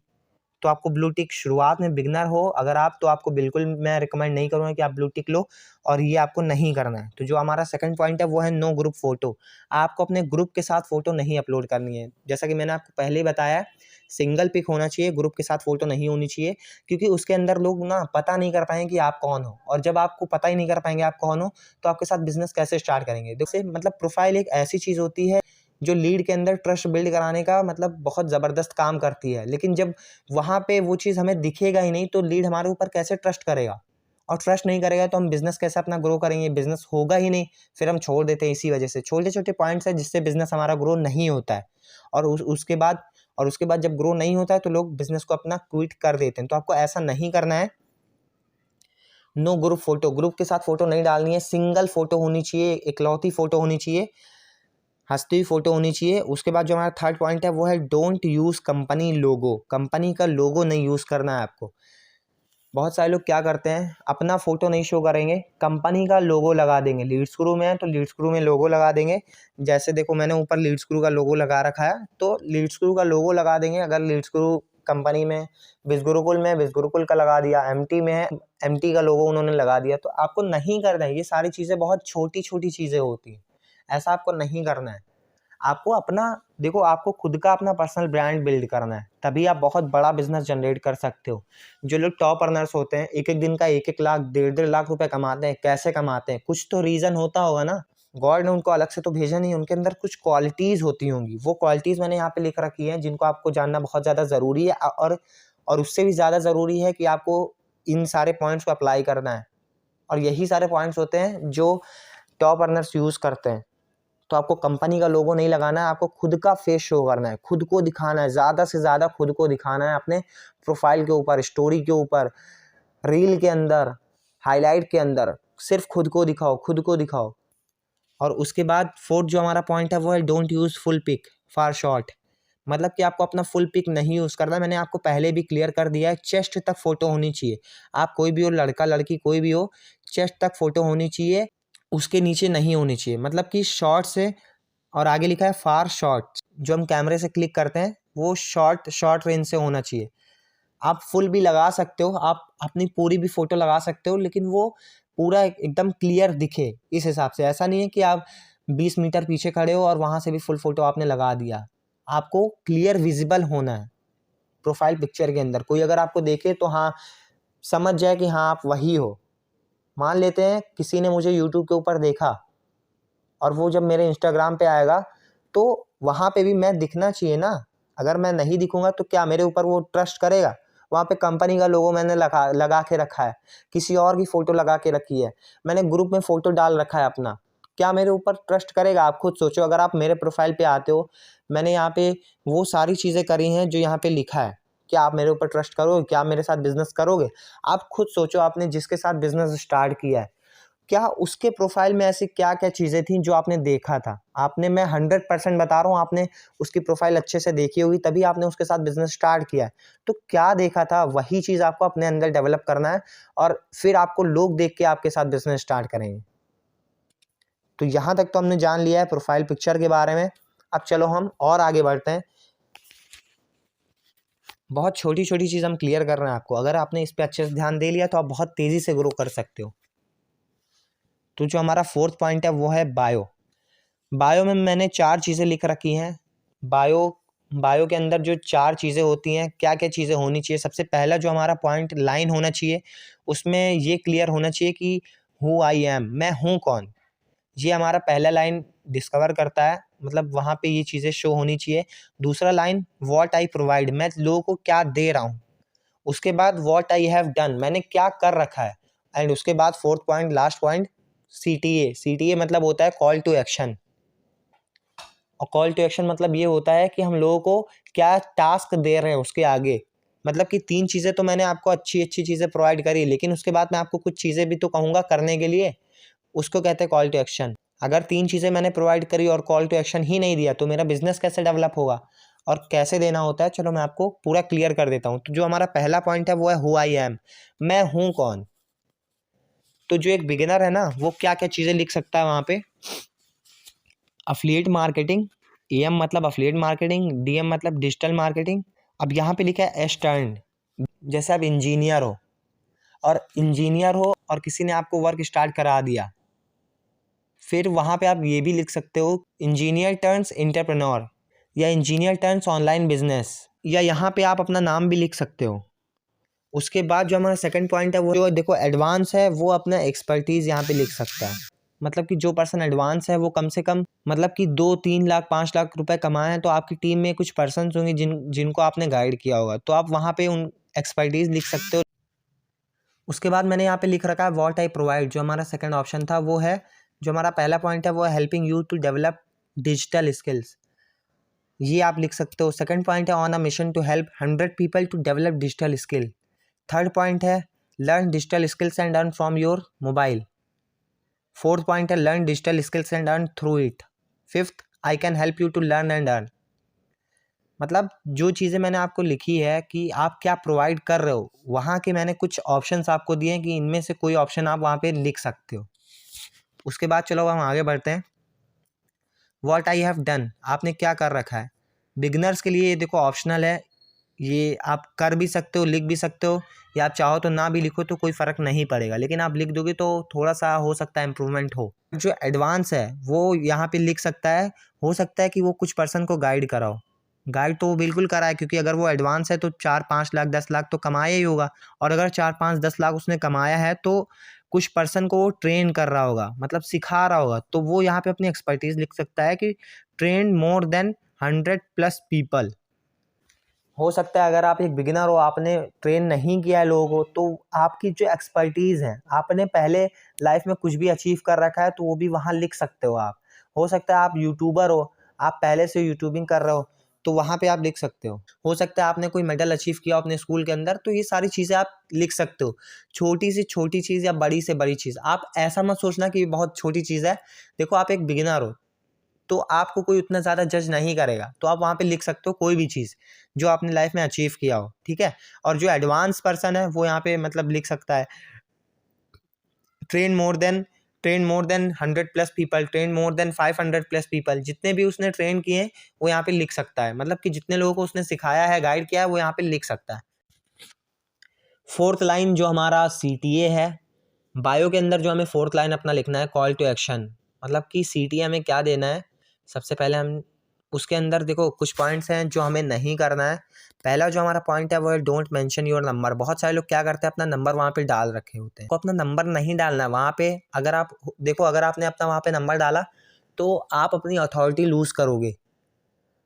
तो आपको ब्लू टिक शुरुआत में बिगनर हो अगर आप, तो आपको बिल्कुल मैं रिकमेंड नहीं करूँगा कि आप ब्लू टिक लो, और ये आपको नहीं करना है। तो जो हमारा सेकंड पॉइंट है वो है नो ग्रुप फोटो। आपको अपने ग्रुप के साथ फोटो नहीं अपलोड करनी है। जैसा कि मैंने आपको पहले ही बताया, सिंगल पिक होना चाहिए, ग्रुप के साथ फोटो नहीं होनी चाहिए, क्योंकि उसके अंदर लोग ना पता नहीं कर पाएंगे कि आप कौन हो, और जब आपको पता ही नहीं कर पाएंगे आप कौन हो, तो आपके साथ बिजनेस कैसे स्टार्ट करेंगे। देखो मतलब प्रोफाइल एक ऐसी चीज़ होती है जो लीड के अंदर ट्रस्ट बिल्ड कराने का मतलब बहुत ज़बरदस्त काम करती है, लेकिन जब वहाँ पे वो चीज़ हमें दिखेगा ही नहीं, तो लीड हमारे ऊपर कैसे ट्रस्ट करेगा, और ट्रस्ट नहीं करेगा तो हम बिज़नेस कैसे अपना ग्रो करेंगे, बिज़नेस होगा ही नहीं, फिर हम छोड़ देते हैं। इसी वजह से छोटे छोटे पॉइंट्स हैं जिससे बिज़नेस हमारा ग्रो नहीं होता है, और उसके बाद जब ग्रो नहीं होता है तो लोग बिज़नेस को अपना क्विट कर देते हैं। तो आपको ऐसा नहीं करना है। नो ग्रुप फोटो, ग्रुप के साथ फोटो नहीं डालनी है, सिंगल फोटो होनी चाहिए, इकलौती फोटो होनी चाहिए, हंसती हुई फोटो होनी चाहिए। उसके बाद जो हमारा थर्ड पॉइंट है वो है don't use company logo. Company का लोगो नहीं यूज़ करना है आपको। बहुत सारे लोग क्या करते हैं, अपना फोटो नहीं शो करेंगे, कंपनी का लोगो लगा देंगे। लीड स्क्रू में है तो लीड स्क्रू में लोगो लगा देंगे। जैसे देखो मैंने ऊपर लीड स्क्रू का लोगो लगा रखा है, तो लीड स्क्रू का लोगो लगा देंगे। अगर लीड स्क्रू कंपनी में बिजगुरुकुल में बिजगुरुकुल का लगा दिया, एमटी में है एमटी का लोगो उन्होंने लगा दिया, तो आपको नहीं करना है। ये सारी चीज़ें बहुत छोटी छोटी चीज़ें होती हैं, ऐसा आपको नहीं करना है। आपको अपना, देखो आपको खुद का अपना पर्सनल ब्रांड बिल्ड करना है, तभी आप बहुत बड़ा बिजनेस जनरेट कर सकते हो। जो लोग टॉप अर्नर्स होते हैं, एक एक दिन का 1-1 लाख 1.5-1.5 लाख रुपए कमाते हैं, कैसे कमाते हैं? कुछ तो रीज़न होता होगा ना। गॉड ने उनको अलग से तो भेजा नहीं, उनके अंदर कुछ क्वालिटीज़ होती होंगी। वो क्वालिटीज़ मैंने यहाँ पे लिख रखी है जिनको आपको जानना बहुत ज़्यादा ज़रूरी है, और उससे भी ज़्यादा ज़रूरी है कि आपको इन सारे पॉइंट्स को अप्लाई करना है। और यही सारे पॉइंट्स होते हैं जो टॉप अर्नर्स यूज़ करते हैं। तो आपको कंपनी का लोगो नहीं लगाना है, आपको खुद का फेस शो करना है, खुद को दिखाना है, ज़्यादा से ज़्यादा खुद को दिखाना है अपने प्रोफाइल के ऊपर, स्टोरी के ऊपर, रील के अंदर, हाईलाइट के अंदर। सिर्फ खुद को दिखाओ, खुद को दिखाओ। और उसके बाद फोर्थ जो हमारा पॉइंट है वो है don't use full pic for short. मतलब कि आपको अपना फुल पिक नहीं यूज़ करना। मैंने आपको पहले भी क्लियर कर दिया है, चेस्ट तक फोटो होनी चाहिए। आप कोई भी हो, लड़का लड़की कोई भी हो, चेस्ट तक फोटो होनी चाहिए, उसके नीचे नहीं होनी चाहिए। मतलब कि शॉर्ट से, और आगे लिखा है फार शॉर्ट, जो हम कैमरे से क्लिक करते हैं वो शॉर्ट रेंज से होना चाहिए। आप फुल भी लगा सकते हो, आप अपनी पूरी भी फोटो लगा सकते हो, लेकिन वो पूरा एकदम क्लियर दिखे इस हिसाब से। ऐसा नहीं है कि आप 20 मीटर पीछे खड़े हो और वहाँ से भी फुल फोटो आपने लगा दिया। आपको क्लियर विजिबल होना है प्रोफाइल पिक्चर के अंदर। कोई अगर आपको देखे तो हाँ समझ जाए कि हाँ आप वही हो। मान लेते हैं किसी ने मुझे यूट्यूब के ऊपर देखा, और वो जब मेरे इंस्टाग्राम पे आएगा तो वहाँ पे भी मैं दिखना चाहिए ना। अगर मैं नहीं दिखूंगा तो क्या मेरे ऊपर वो ट्रस्ट करेगा? वहाँ पे कंपनी का लोगो मैंने लगा के रखा है, किसी और की फ़ोटो लगा के रखी है, मैंने ग्रुप में फ़ोटो डाल रखा है अपना, क्या मेरे ऊपर ट्रस्ट करेगा? आप खुद सोचो। अगर आप मेरे प्रोफाइल पे आते हो, मैंने यहाँ पे वो सारी चीज़ें करी हैं जो यहाँ पे लिखा है, क्या आप मेरे ऊपर ट्रस्ट करोगे? क्या आप मेरे साथ बिजनेस करोगे? आप खुद सोचो, आपने जिसके साथ बिजनेस स्टार्ट किया है, क्या उसके प्रोफाइल में ऐसी क्या क्या चीज़ें थी जो आपने देखा था? आपने, मैं 100% बता रहा हूँ, आपने उसकी प्रोफाइल अच्छे से देखी होगी, तभी आपने उसके साथ बिजनेस स्टार्ट किया है। तो क्या देखा था, वही चीज़ आपको अपने अंदर डेवलप करना है, और फिर आपको लोग देख के आपके साथ बिजनेस स्टार्ट करेंगे। तो यहाँ तक तो हमने जान लिया है प्रोफाइल पिक्चर के बारे में। अब चलो हम और आगे बढ़ते हैं। बहुत छोटी छोटी चीज़ हम क्लियर कर रहे हैं आपको। अगर आपने इस पर अच्छे से ध्यान दे लिया तो आप बहुत तेज़ी से ग्रो कर सकते हो। तो जो हमारा फोर्थ पॉइंट है वो है बायो। बायो में मैंने 4 चीज़ें लिख रखी हैं। बायो के अंदर जो 4 चीज़ें होती हैं, क्या क्या चीज़ें होनी चाहिए। सबसे पहला जो हमारा पॉइंट लाइन होना चाहिए, उसमें ये क्लियर होना चाहिए कि हु आई एम, मैं हूँ कौन। ये हमारा पहला लाइन डिस्कवर करता है, मतलब वहाँ पे ये चीज़ें शो होनी चाहिए। दूसरा लाइन व्हाट आई प्रोवाइड, मैं लोगों को क्या दे रहा हूँ। उसके बाद व्हाट आई हैव डन, मैंने क्या कर रखा है। एंड उसके बाद fourth point, last point, CTA मतलब होता है कॉल टू एक्शन। और कॉल टू एक्शन मतलब ये होता है कि हम लोगों को क्या टास्क दे रहे हैं उसके आगे। मतलब कि 3 चीज़ें तो मैंने आपको अच्छी अच्छी चीज़ें प्रोवाइड करी, लेकिन उसके बाद मैं आपको कुछ चीज़ें भी तो कहूँगा करने के लिए, उसको कहते हैं कॉल टू एक्शन। अगर 3 चीज़ें मैंने प्रोवाइड करी और कॉल टू एक्शन ही नहीं दिया तो मेरा बिजनेस कैसे डेवलप होगा, और कैसे देना होता है चलो मैं आपको पूरा क्लियर कर देता हूँ। तो जो हमारा पहला पॉइंट है वो है हु आई एम, मैं हूँ कौन। तो जो एक बिगिनर है ना वो क्या क्या चीज़ें लिख सकता है वहाँ पे, अफिलिएट मार्केटिंग, एम मतलब अफिलिएट मार्केटिंग, डीएम मतलब डिजिटल मार्केटिंग। अब यहाँ पे लिखा है एस्टर्न, जैसे आप इंजीनियर हो और किसी ने आपको वर्क स्टार्ट करा दिया, फिर वहाँ पे आप ये भी लिख सकते हो इंजीनियर टर्न्स एंटरप्रेन्योर या इंजीनियर टर्न्स ऑनलाइन बिजनेस, या यहाँ पे आप अपना नाम भी लिख सकते हो। उसके बाद जो हमारा सेकंड पॉइंट है वो जो देखो एडवांस है, वो अपना एक्सपर्टीज़ यहाँ पे लिख सकता है। मतलब कि जो पर्सन एडवांस है वो कम से कम मतलब कि 2-3 लाख 5 लाख रुपए कमाए हैं, तो आपकी टीम में कुछ पर्सन होंगे जिनको आपने गाइड किया होगा, तो आप वहाँ पे उन एक्सपर्टीज़ लिख सकते हो। उसके बाद मैंने यहाँ पे लिख रखा है व्हाट आई प्रोवाइड, जो हमारा सेकंड ऑप्शन था वो है, जो हमारा पहला पॉइंट है वो है helping you to develop digital skills, ये आप लिख सकते हो। सेकंड पॉइंट है on a mission to help 100 people to develop digital skill. Third point है learn digital skills and earn from your mobile. Fourth point है learn digital skills and earn through it. Fifth I can help you to learn and earn. मतलब जो चीज़ें मैंने आपको लिखी है कि आप क्या प्रोवाइड कर रहे हो, वहाँ के मैंने कुछ ऑप्शंस आपको दिए हैं कि इनमें से कोई ऑप्शन आप वहाँ पे लिख सकते हो। उसके बाद चलो हम आगे बढ़ते हैं। व्हाट आई हैव डन, आपने क्या कर रखा है। बिगनर्स के लिए ये देखो ऑप्शनल है, ये आप कर भी सकते हो, लिख भी सकते हो, या आप चाहो तो ना भी लिखो तो कोई फ़र्क नहीं पड़ेगा, लेकिन आप लिख दोगे तो थोड़ा सा हो सकता है इम्प्रूवमेंट हो। जो एडवांस है वो यहाँ पे लिख सकता है, हो सकता है कि वो कुछ पर्सन को गाइड कराओ। गाइड तो वो बिल्कुल कराए, क्योंकि अगर वो एडवांस है तो 4-5 लाख 10 लाख तो कमाया ही होगा, और अगर 4-5-10 लाख उसने कमाया है तो कुछ पर्सन को वो ट्रेन कर रहा होगा, मतलब सिखा रहा होगा, तो वो यहाँ पे अपनी एक्सपर्टीज़ लिख सकता है कि ट्रेन मोर देन 100+ पीपल। हो सकता है अगर आप एक बिगिनर हो, आपने ट्रेन नहीं किया है लोगों को, तो आपकी जो एक्सपर्टीज़ है, आपने पहले लाइफ में कुछ भी अचीव कर रखा है तो वो भी वहाँ लिख सकते हो आप। हो सकता है आप यूट्यूबर हो, आप पहले से यूट्यूबिंग कर रहे हो, तो वहाँ पे आप लिख सकते हो सकता है आपने कोई मेडल अचीव किया हो अपने स्कूल के अंदर, तो ये सारी चीज़ें आप लिख सकते हो। छोटी से छोटी चीज़ या बड़ी से बड़ी चीज़, आप ऐसा मत सोचना कि ये बहुत छोटी चीज़ है। देखो आप एक बिगिनर हो, तो आपको कोई उतना ज़्यादा जज नहीं करेगा, तो आप वहाँ पे लिख सकते हो कोई भी चीज़ जो आपने लाइफ में अचीव किया हो, ठीक है। और जो एडवांस पर्सन है वो यहाँ पे मतलब लिख सकता है train more than 100+ people, train more than 500+ people, जितने भी उसने ट्रेन किए हैं वो यहाँ पे लिख सकता है, मतलब कि जितने लोगों को उसने सिखाया है, गाइड किया है, वो यहाँ पे लिख सकता है। फोर्थ लाइन जो हमारा CTA है, बायो के अंदर जो हमें फोर्थ लाइन अपना लिखना है कॉल टू एक्शन, मतलब कि CTA हमें क्या देना है। सबसे पहले हम उसके अंदर देखो कुछ पॉइंट्स हैं जो हमें नहीं करना है। पहला जो हमारा पॉइंट है वो है डोंट मेंशन योर नंबर। बहुत सारे लोग क्या करते हैं अपना नंबर वहाँ पे डाल रखे होते हैं, तो अपना नंबर नहीं डालना है वहाँ पे। अगर आप देखो, अगर आपने अपना वहाँ पे नंबर डाला तो आप अपनी अथॉरिटी लूज़ करोगे।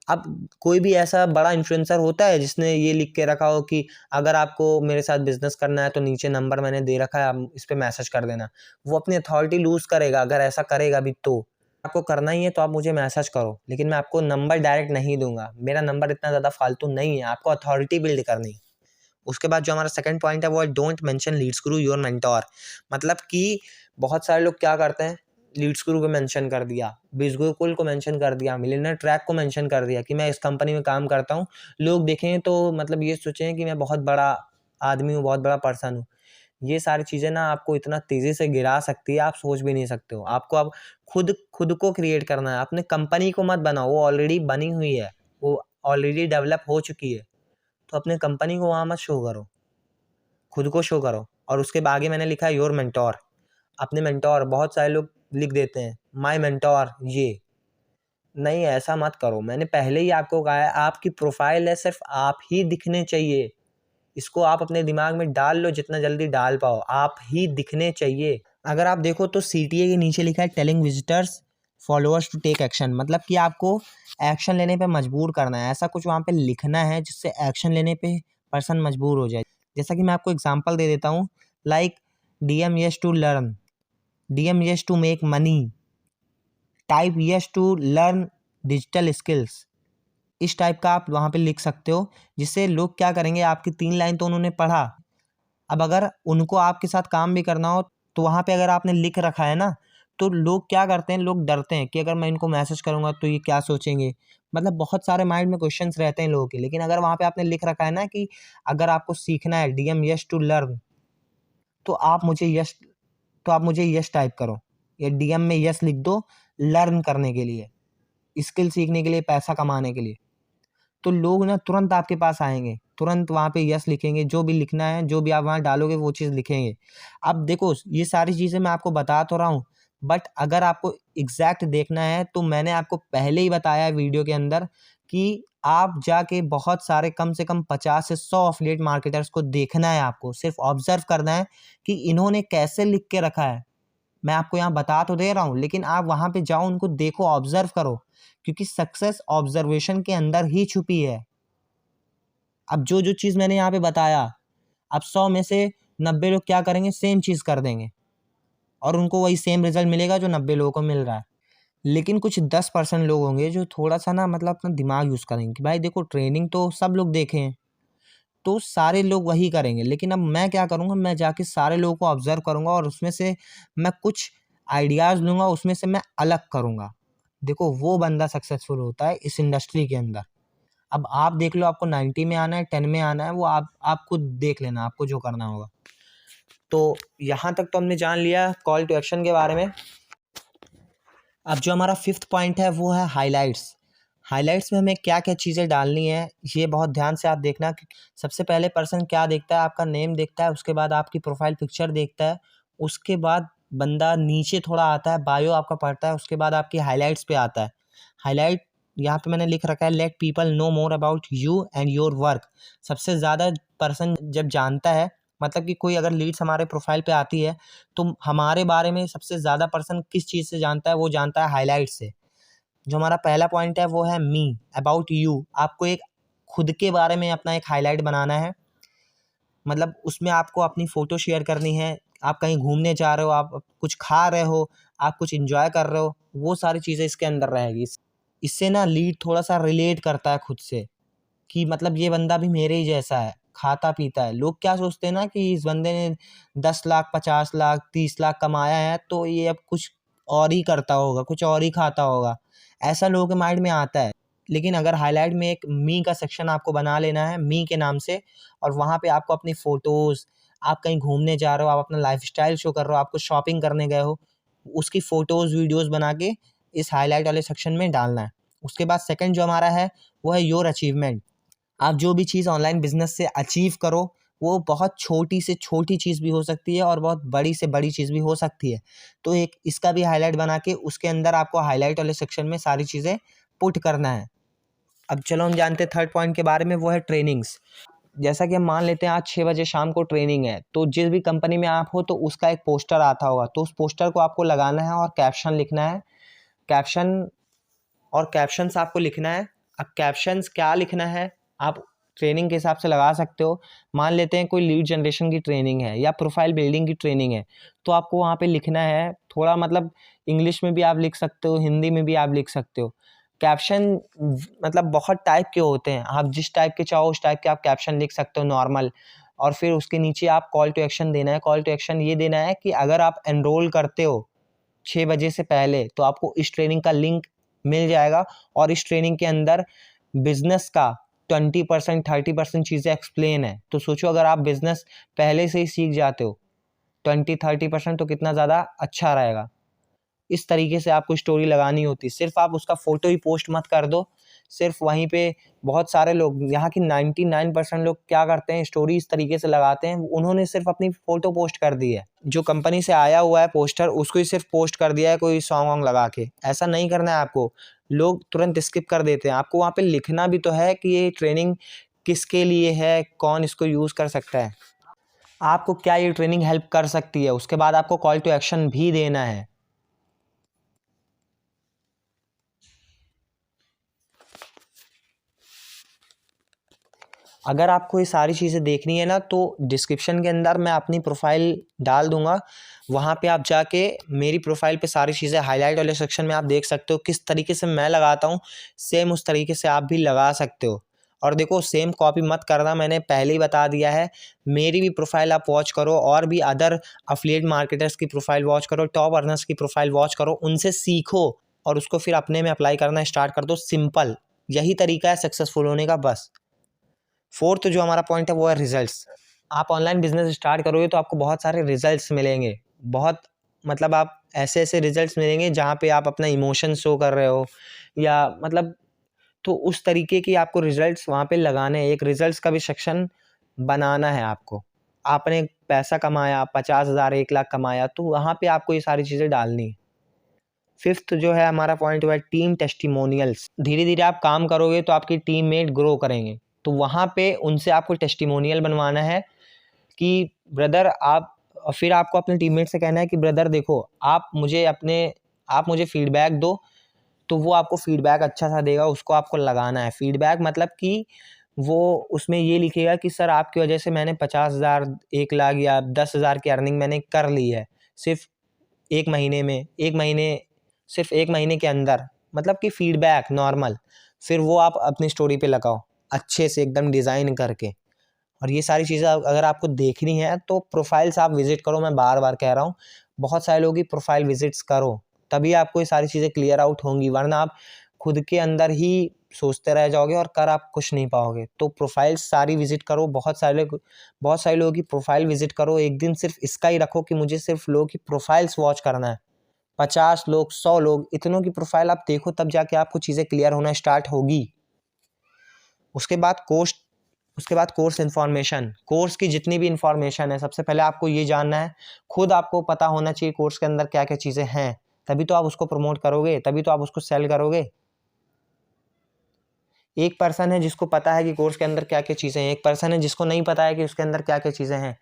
अब कोई भी ऐसा बड़ा इन्फ्लुएंसर होता है जिसने ये लिख के रखा हो कि अगर आपको मेरे साथ बिजनेस करना है तो नीचे नंबर मैंने दे रखा है, आप इस पे मैसेज कर देना। वो अपनी अथॉरिटी लूज़ करेगा अगर ऐसा करेगा भी। तो आपको करना ही है तो आप मुझे मैसेज करो, लेकिन मैं आपको नंबर डायरेक्ट नहीं दूंगा, मेरा नंबर इतना ज़्यादा फालतू नहीं है, आपको अथॉरिटी बिल्ड करनी है। उसके बाद जो हमारा सेकंड पॉइंट है वो है don't mention Leeds Guru your mentor. मतलब कि बहुत सारे लोग क्या करते हैं, लीड्स गुरु को मेंशन कर दिया, बीस गुरुकुल को मेंशन कर दिया, मिलियनेयर ट्रैक को मेंशन कर दिया कि मैं इस कंपनी में काम करता हूँ। लोग देखें तो मतलब ये सोचें कि मैं बहुत बड़ा आदमी हूँ, बहुत बड़ा पर्सन हूँ। ये सारी चीज़ें ना आपको इतना तेज़ी से गिरा सकती है, आप सोच भी नहीं सकते हो। आपको अब खुद खुद को क्रिएट करना है, अपने कंपनी को मत बनाओ, वो ऑलरेडी बनी हुई है, वो ऑलरेडी डेवलप हो चुकी है। तो अपने कंपनी को वहाँ मत शो करो, खुद को शो करो। और उसके आगे मैंने लिखा है योर मेंटोर, अपने मेंटोर। बहुत सारे लोग लिख देते हैं माय मेंटोर, ये नहीं, ऐसा मत करो। मैंने पहले ही आपको कहा है आपकी प्रोफाइल है, सिर्फ आप ही दिखने चाहिए। इसको आप अपने दिमाग में डाल लो, जितना जल्दी डाल पाओ, आप ही दिखने चाहिए। अगर आप देखो तो CTA के नीचे लिखा है telling visitors followers to take action, मतलब कि आपको एक्शन लेने पे मजबूर करना है। ऐसा कुछ वहाँ पे लिखना है जिससे एक्शन लेने पे पर्सन मजबूर हो जाए। जैसा कि मैं आपको एग्जांपल दे देता हूँ, like DM yes to learn, DM yes to make money, type yes to learn digital skills. इस टाइप का आप वहाँ पे लिख सकते हो, जिससे लोग क्या करेंगे, आपकी 3 लाइन तो उन्होंने पढ़ा, अब अगर उनको आपके साथ काम भी करना हो तो वहाँ पे अगर आपने लिख रखा है ना, तो लोग क्या करते हैं, लोग डरते हैं कि अगर मैं इनको मैसेज करूँगा तो ये क्या सोचेंगे। मतलब बहुत सारे माइंड में क्वेश्चंस रहते हैं लोगों के, लेकिन अगर वहाँ पे आपने लिख रखा है ना कि अगर आपको सीखना है DM yes टू लर्न, तो आप मुझे यस तो आप मुझे यस टाइप करो या डीएम में यस लिख दो लर्न करने के लिए, स्किल सीखने के लिए, पैसा कमाने के लिए। तो लोग ना तुरंत आपके पास आएँगे, तुरंत वहाँ पे यस लिखेंगे, जो भी लिखना है, जो भी आप वहाँ डालोगे वो चीज़ लिखेंगे। अब देखो ये सारी चीज़ें मैं आपको बता तो रहा हूँ, बट अगर आपको एग्ज़ैक्ट देखना है तो मैंने आपको पहले ही बताया है वीडियो के अंदर कि आप जाके बहुत सारे कम से कम 50 से 100 एफिलिएट मार्केटर्स को देखना है आपको, सिर्फ़ ऑब्ज़र्व करना है कि इन्होंने कैसे लिख के रखा है। मैं आपको यहाँ बता तो दे रहा हूँ, लेकिन आप वहाँ पे जाओ, उनको देखो, ऑब्ज़र्व करो, क्योंकि सक्सेस ऑब्ज़र्वेशन के अंदर ही छुपी है। अब जो चीज़ मैंने यहाँ पे बताया, अब 100 में से 90 लोग क्या करेंगे, सेम चीज़ कर देंगे और उनको वही सेम रिज़ल्ट मिलेगा जो 90 लोगों को मिल रहा है। लेकिन कुछ 10% लोग होंगे जो थोड़ा-सा ना मतलब अपना दिमाग यूज़ करेंगे कि भाई देखो ट्रेनिंग तो सब लोग देखे हैं, तो सारे लोग वही करेंगे। लेकिन अब मैं क्या करूँगा, मैं जाके सारे लोगों को ऑब्ज़र्व करूँगा और उसमें से मैं कुछ आइडियाज़ लूँगा, उसमें से मैं अलग करूँगा। देखो वो बंदा सक्सेसफुल होता है इस इंडस्ट्री के अंदर। अब आप देख लो, आपको 90 में आना है, 10 में आना है, वो आप खुद देख लेना, आपको जो करना होगा। तो यहाँ तक तो हमने जान लिया कॉल टू एक्शन के बारे में। अब जो हमारा 5th पॉइंट है वो है हाइलाइट्स। हाइलाइट्स में हमें क्या-क्या चीज़ें डालनी है, ये बहुत ध्यान से आप देखना कि सबसे पहले पर्सन क्या देखता है, आपका नेम देखता है, उसके बाद आपकी प्रोफ़ाइल पिक्चर देखता है, उसके बाद बंदा नीचे थोड़ा आता है, बायो आपका पढ़ता है, उसके बाद आपकी हाइलाइट्स पे आता है। हाइलाइट यहाँ पे मैंने लिख रखा है, let people know more about you and your work. सबसे ज़्यादा पर्सन जब जानता है, मतलब कि कोई अगर लीड्स हमारे प्रोफ़ाइल पे आती है, तो हमारे बारे में सबसे ज़्यादा पर्सन किस चीज़ से जानता है, वो जानता है हाइलाइट से। जो हमारा पहला पॉइंट है वो है मी, अबाउट यू। आपको एक खुद के बारे में अपना एक हाइलाइट बनाना है, मतलब उसमें आपको अपनी फ़ोटो शेयर करनी है, आप कहीं घूमने जा रहे हो, आप कुछ खा रहे हो, आप कुछ एन्जॉय कर रहे हो, वो सारी चीज़ें इसके अंदर रहेगी। इससे ना लीड थोड़ा-सा रिलेट करता है खुद से कि मतलब ये बंदा भी मेरे ही जैसा है, खाता-पीता है। लोग क्या सोचते हैं ना कि इस बंदे ने 10 लाख, 50 लाख, 30 लाख कमाया है, तो ये अब कुछ और ही करता होगा, कुछ और ही खाता होगा। ऐसा लोगों के माइंड में आता है। लेकिन अगर हाइलाइट में एक मी का सेक्शन आपको बना लेना है, मी के नाम से, और वहाँ पे आपको अपनी फ़ोटोज़, आप कहीं घूमने जा रहे हो, आप अपना लाइफ़स्टाइल शो कर रहे हो, आप कुछ शॉपिंग करने गए हो, उसकी फ़ोटोज़, वीडियोज़ बना के इस हाइलाइट वाले सेक्शन में डालना है। उसके बाद सेकंड जो हमारा है, वो है योर अचीवमेंट। आप जो भी चीज़ ऑनलाइन बिज़नेस से अचीव करो, वो बहुत छोटी से छोटी चीज़ भी हो सकती है और बहुत बड़ी से बड़ी चीज़ भी हो सकती है। तो एक इसका भी हाइलाइट बना के उसके अंदर आपको हाइलाइट वाले सेक्शन में सारी चीज़ें पुट करना है। अब चलो हम जानते हैं थर्ड पॉइंट के बारे में, वो है ट्रेनिंग्स। जैसा कि हम मान लेते हैं आज 6 बजे शाम को ट्रेनिंग है, तो जिस भी कंपनी में आप हो तो उसका एक पोस्टर आता होगा, तो उस पोस्टर को आपको लगाना है और कैप्शन लिखना है। कैप्शन और कैप्शंस आपको लिखना है। अब कैप्शंस क्या लिखना है, आप ट्रेनिंग के हिसाब से लगा सकते हो। मान लेते हैं कोई लीड जनरेशन की ट्रेनिंग है या प्रोफाइल बिल्डिंग की ट्रेनिंग है, तो आपको वहाँ पे लिखना है थोड़ा, मतलब इंग्लिश में भी आप लिख सकते हो, हिंदी में भी आप लिख सकते हो। कैप्शन मतलब बहुत टाइप के होते हैं, आप जिस टाइप के चाहो उस टाइप के आप कैप्शन लिख सकते हो नॉर्मल। और फिर उसके नीचे आप कॉल टू एक्शन देना है। कॉल टू एक्शन ये देना है कि अगर आप एनरोल करते हो 6 बजे से पहले, तो आपको इस ट्रेनिंग का लिंक मिल जाएगा और इस ट्रेनिंग के अंदर बिज़नेस का 20% 30% चीज़ें एक्सप्लेन है। तो सोचो अगर आप बिज़नेस पहले से ही सीख जाते हो 20-30%, तो कितना ज़्यादा अच्छा रहेगा। इस तरीके से आपको स्टोरी लगानी होती है। सिर्फ़ आप उसका फ़ोटो ही पोस्ट मत कर दो। सिर्फ़ वहीं पे बहुत सारे लोग, यहाँ की 99% लोग क्या करते हैं, स्टोरी इस तरीके से लगाते हैं, उन्होंने सिर्फ़ अपनी फ़ोटो पोस्ट कर दी है। जो कंपनी से आया हुआ है पोस्टर, उसको ही सिर्फ़ पोस्ट कर दिया है कोई सॉन्ग वॉन्ग लगा के। ऐसा नहीं करना है आपको। लोग तुरंत स्किप कर देते हैं। आपको वहाँ पे लिखना भी तो है कि ये ट्रेनिंग किसके लिए है, कौन इसको यूज़ कर सकता है, आपको क्या ये ट्रेनिंग हेल्प कर सकती है। उसके बाद आपको कॉल टू एक्शन भी देना है। अगर आपको ये सारी चीज़ें देखनी है ना, तो डिस्क्रिप्शन के अंदर मैं अपनी प्रोफाइल डाल दूँगा। वहाँ पे आप जाके मेरी प्रोफाइल पे सारी चीज़ें हाइलाइट वाले सेक्शन में आप देख सकते हो। किस तरीके से मैं लगाता हूँ, सेम उस तरीके से आप भी लगा सकते हो। और देखो सेम कॉपी मत करना, मैंने पहले ही बता दिया है। मेरी भी प्रोफाइल आप वॉच करो और भी अदर एफिलिएट मार्केटर्स की प्रोफाइल वॉच करो, टॉप अर्नर्स की प्रोफाइल वॉच करो, उनसे सीखो और उसको फिर अपने में अप्लाई करना स्टार्ट कर दो। सिंपल यही तरीका है सक्सेसफुल होने का, बस। फोर्थ जो हमारा पॉइंट है वो है रिजल्ट्स। आप ऑनलाइन बिजनेस स्टार्ट करोगे तो आपको बहुत सारे रिजल्ट्स मिलेंगे, बहुत मतलब आप ऐसे रिजल्ट्स मिलेंगे जहाँ पे आप अपना इमोशन शो कर रहे हो, या मतलब तो उस तरीके की आपको रिजल्ट्स वहाँ पे लगाने हैं। एक रिजल्ट्स का भी सेक्शन बनाना है आपको। आपने पैसा कमाया 50,000 1 लाख कमाया, तो वहाँ पे आपको ये सारी चीज़ें डालनी है। फिफ्थ जो है हमारा पॉइंट, वो है टीम टेस्टिमोनियल्स। धीरे धीरे आप काम करोगे तो आपकी टीममेट ग्रो करेंगे, तो वहाँ पे उनसे आपको टेस्टिमोनियल बनवाना है कि ब्रदर आप, और फिर आपको अपने टीममेट से कहना है कि ब्रदर देखो, आप मुझे फीडबैक दो, तो वो आपको फीडबैक अच्छा सा देगा, उसको आपको लगाना है। फीडबैक मतलब कि वो उसमें ये लिखेगा कि सर आपकी वजह से मैंने 50,000 1 लाख या 10,000 की अर्निंग मैंने कर ली है सिर्फ 1 महीने में, 1 महीने, सिर्फ 1 महीने के अंदर, मतलब कि फीडबैक नॉर्मल। फिर वो आप अपनी स्टोरी पे लगाओ अच्छे से एकदम डिज़ाइन करके। और ये सारी चीज़ें अगर आपको देखनी है तो प्रोफाइल्स आप विजिट करो, मैं बार बार कह रहा हूँ, बहुत सारे लोगों की प्रोफाइल विजिट्स करो, तभी आपको ये सारी चीज़ें क्लियर आउट होंगी, वरना आप खुद के अंदर ही सोचते रह जाओगे और कर आप कुछ नहीं पाओगे। तो प्रोफाइल्स सारी विजिट करो, बहुत सारे लोगों की प्रोफाइल विजिट करो। एक दिन सिर्फ इसका ही रखो कि मुझे सिर्फ लोगों की प्रोफाइल्स वॉच करना है। 50 लोग, 100 लोग, इतनों की प्रोफाइल आप देखो, तब जाके आपको चीज़ें क्लियर होना स्टार्ट होगी। उसके बाद कोर्स इन्फॉर्मेशन, कोर्स की जितनी भी इन्फॉर्मेशन है, सबसे पहले आपको ये जानना है, खुद आपको पता होना चाहिए कोर्स के अंदर क्या क्या चीज़ें हैं, तभी तो आप उसको प्रमोट करोगे, तभी तो आप उसको सेल करोगे। एक पर्सन है जिसको पता है कि कोर्स के अंदर क्या क्या चीज़ें हैं, एक पर्सन है जिसको नहीं पता है कि उसके अंदर क्या क्या चीज़ें हैं।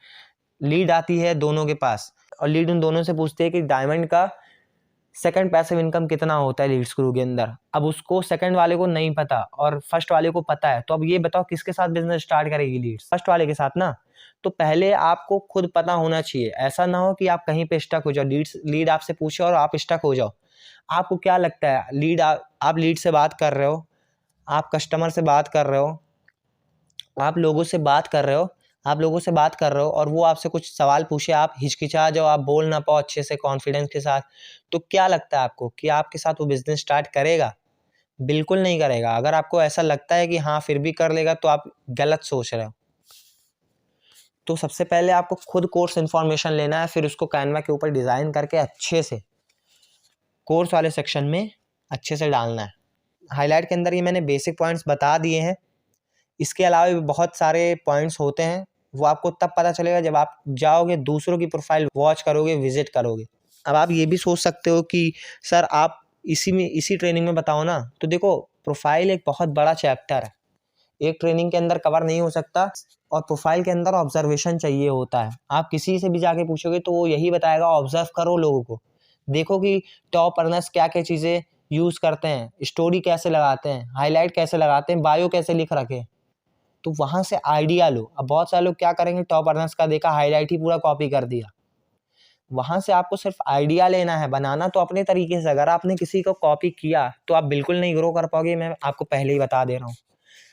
लीड आती है दोनों के पास, और लीड उन दोनों से पूछते हैं कि डायमंड का सेकंड पैसिव इनकम कितना होता है लीड्स क्रू के अंदर। अब उसको सेकंड वाले को नहीं पता और फर्स्ट वाले को पता है, तो अब ये बताओ किसके साथ बिजनेस स्टार्ट करेगी लीड्स? फर्स्ट वाले के साथ ना। तो पहले आपको खुद पता होना चाहिए, ऐसा ना हो कि आप कहीं पे स्टक हो जाओ, लीड आपसे पूछे और आप स्टक हो जाओ। आपको क्या लगता है, आप लीड से बात कर रहे हो, आप कस्टमर से बात कर रहे हो, आप लोगों से बात कर रहे हो, और वो आपसे कुछ सवाल पूछे, आप हिचकिचा जाओ, आप बोल ना पाओ अच्छे से कॉन्फिडेंस के साथ, तो क्या लगता है आपको कि आपके साथ वो बिजनेस स्टार्ट करेगा? बिल्कुल नहीं करेगा। अगर आपको ऐसा लगता है कि हाँ फिर भी कर लेगा, तो आप गलत सोच रहे हो। तो सबसे पहले आपको खुद कोर्स इन्फॉर्मेशन लेना है, फिर उसको कैनवा के ऊपर डिज़ाइन करके अच्छे से कोर्स वाले सेक्शन में अच्छे से डालना है। हाईलाइट के अंदर ये मैंने बेसिक पॉइंट्स बता दिए हैं, इसके अलावा भी बहुत सारे पॉइंट्स होते हैं, वो आपको तब पता चलेगा जब आप जाओगे, दूसरों की प्रोफाइल वॉच करोगे, विजिट करोगे। अब आप ये भी सोच सकते हो कि सर आप इसी ट्रेनिंग में बताओ ना, तो देखो प्रोफाइल एक बहुत बड़ा चैप्टर है, एक ट्रेनिंग के अंदर कवर नहीं हो सकता, और प्रोफाइल के अंदर ऑब्जर्वेशन चाहिए होता है। आप किसी से भी जाके पूछोगे तो वो यही बताएगा, ऑब्जर्व करो लोगों को, देखो कि टॉप अर्नर्स क्या क्या चीज़ें यूज़ करते हैं, स्टोरी कैसे लगाते हैं, हाईलाइट कैसे लगाते हैं, बायो कैसे लिख रखे, तो वहाँ से आइडिया लो। अब बहुत सारे लोग क्या करेंगे, टॉप अर्नर्स का देखा, हाईलाइट ही पूरा कॉपी कर दिया। वहाँ से आपको सिर्फ आइडिया लेना है, बनाना तो अपने तरीके से। अगर आपने किसी को कॉपी किया तो आप बिल्कुल नहीं ग्रो कर पाओगे, मैं आपको पहले ही बता दे रहा हूँ।